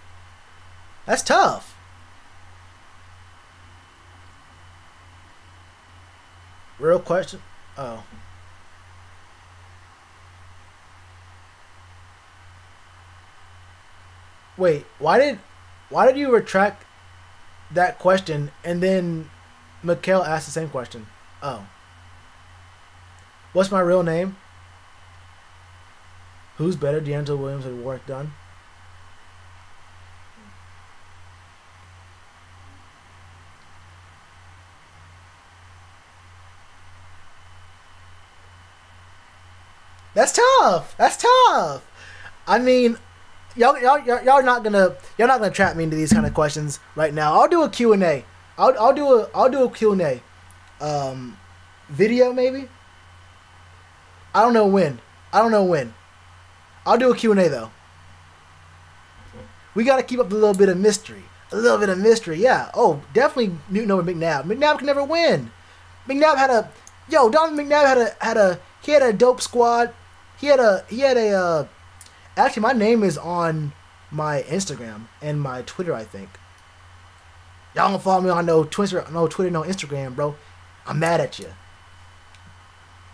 Speaker 1: that's tough. Real question? Oh. Wait, why did you retract that question and then Mikhail asked the same question? Oh. What's my real name? Who's better, D'Angelo Williams or Warrick Dunn? That's tough. I mean, y'all not gonna trap me into these kind of questions right now. I'll do a Q&A. I'll do a Q&A. Video maybe. I don't know when. I'll do a Q&A though. We gotta keep up a little bit of mystery. Yeah. Oh, definitely Newton over McNabb. McNabb can never win. Donovan McNabb had a dope squad. He had a actually my name is on my Instagram and my Twitter, I think. Y'all don't follow me on no Twitter, no Instagram, bro. I'm mad at you.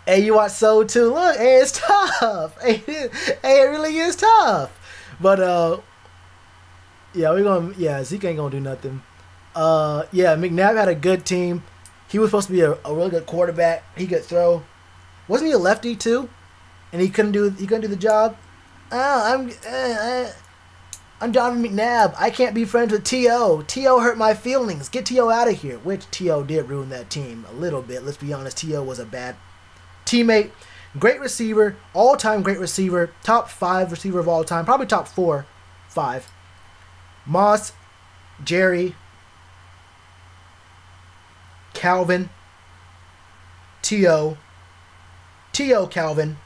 Speaker 1: Hey, you watch Soul too? Look, hey, it's tough. Hey, it really is tough. But yeah, Zeke ain't gonna do nothing. Yeah, McNabb had a good team. He was supposed to be a really good quarterback. He could throw. Wasn't he a lefty too? And he couldn't do the job. Oh, I'm Donovan McNabb. I can't be friends with T.O. T.O. hurt my feelings. Get T.O. out of here. Which T.O. did ruin that team a little bit. Let's be honest. T.O. was a bad teammate. Great receiver. All-time great receiver. Top 5 receiver of all time. Probably top 4, 5. Moss, Jerry, Calvin, T.O. Calvin.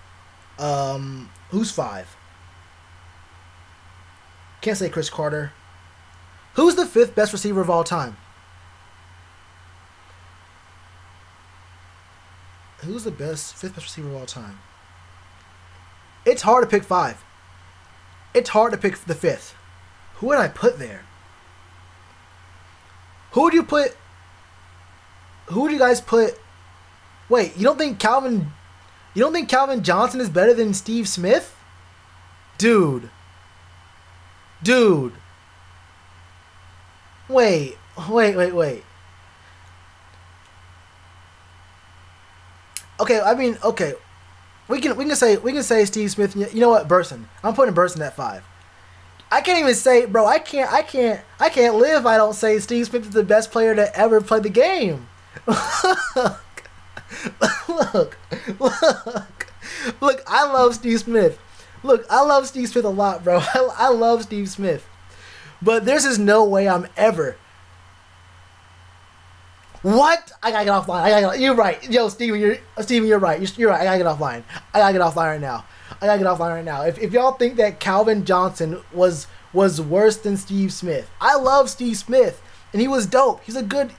Speaker 1: Who's 5? Can't say Chris Carter. Who's the 5th best receiver of all time? Who's the 5th best receiver of all time? It's hard to pick 5. It's hard to pick the 5th. Who would I put there? Who would you put? Who would you guys put? Wait, you don't think Calvin Johnson is better than Steve Smith? Dude. Wait. Okay. We can say Steve Smith. You know what, Burson? I'm putting Burson at 5. I can't even say, bro. I can't live if I don't say Steve Smith is the best player to ever play the game. Look, I love Steve Smith. Look, I love Steve Smith a lot, bro. I love Steve Smith. But there's just no way I'm ever... What? I gotta get offline. You're right. Yo, Steven, you're right. You're right. I gotta get offline. Right now. If y'all think that Calvin Johnson was worse than Steve Smith, I love Steve Smith. And he was dope. He's a good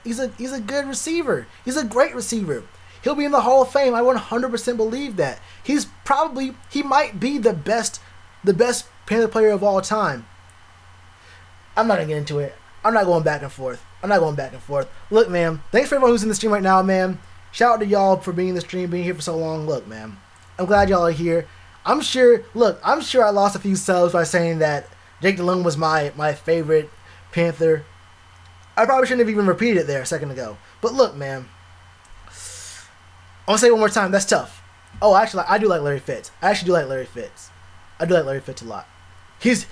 Speaker 1: receiver. He's a great receiver. He'll be in the Hall of Fame. I 100% believe that. He might be the best Panther player of all time. I'm not gonna get into it. I'm not going back and forth. Look, man, thanks for everyone who's in the stream right now, man. Shout out to y'all for being in the stream, being here for so long. Look, man, I'm glad y'all are here. I'm sure I lost a few subs by saying that Jake DeLung was my favorite Panther. I probably shouldn't have even repeated it there a second ago. But look, man, I'm gonna say it one more time. That's tough. Oh, actually, I do like Larry Fitz. I do like Larry Fitz a lot. He's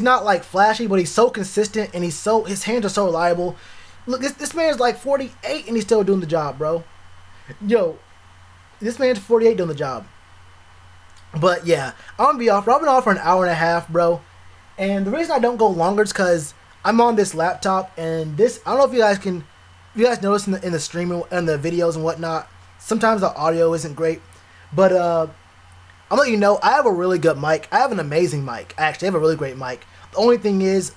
Speaker 1: not like flashy, but he's so consistent and his hands are so reliable. Look, this man's like 48 and he's still doing the job, bro. Yo, this man's 48 doing the job. But yeah, I'm gonna be off. I've been off for an hour and a half, bro. And the reason I don't go longer is because I'm on this laptop, and this, I don't know if you guys notice in the streaming and the videos and whatnot, sometimes the audio isn't great. But I'm letting you know, I have a really good mic. I have an amazing mic. I actually have a really great mic. The only thing is,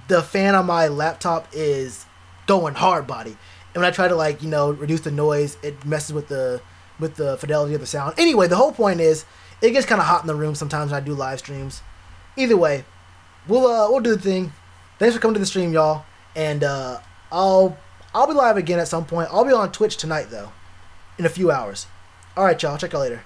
Speaker 1: the fan on my laptop is going hard body. And when I try to reduce the noise, it messes with the fidelity of the sound. Anyway, the whole point is, it gets kind of hot in the room sometimes when I do live streams. Either way, we'll do the thing. Thanks for coming to the stream, y'all. And I'll be live again at some point. I'll be on Twitch tonight though, in a few hours. All right, y'all. Check y'all later.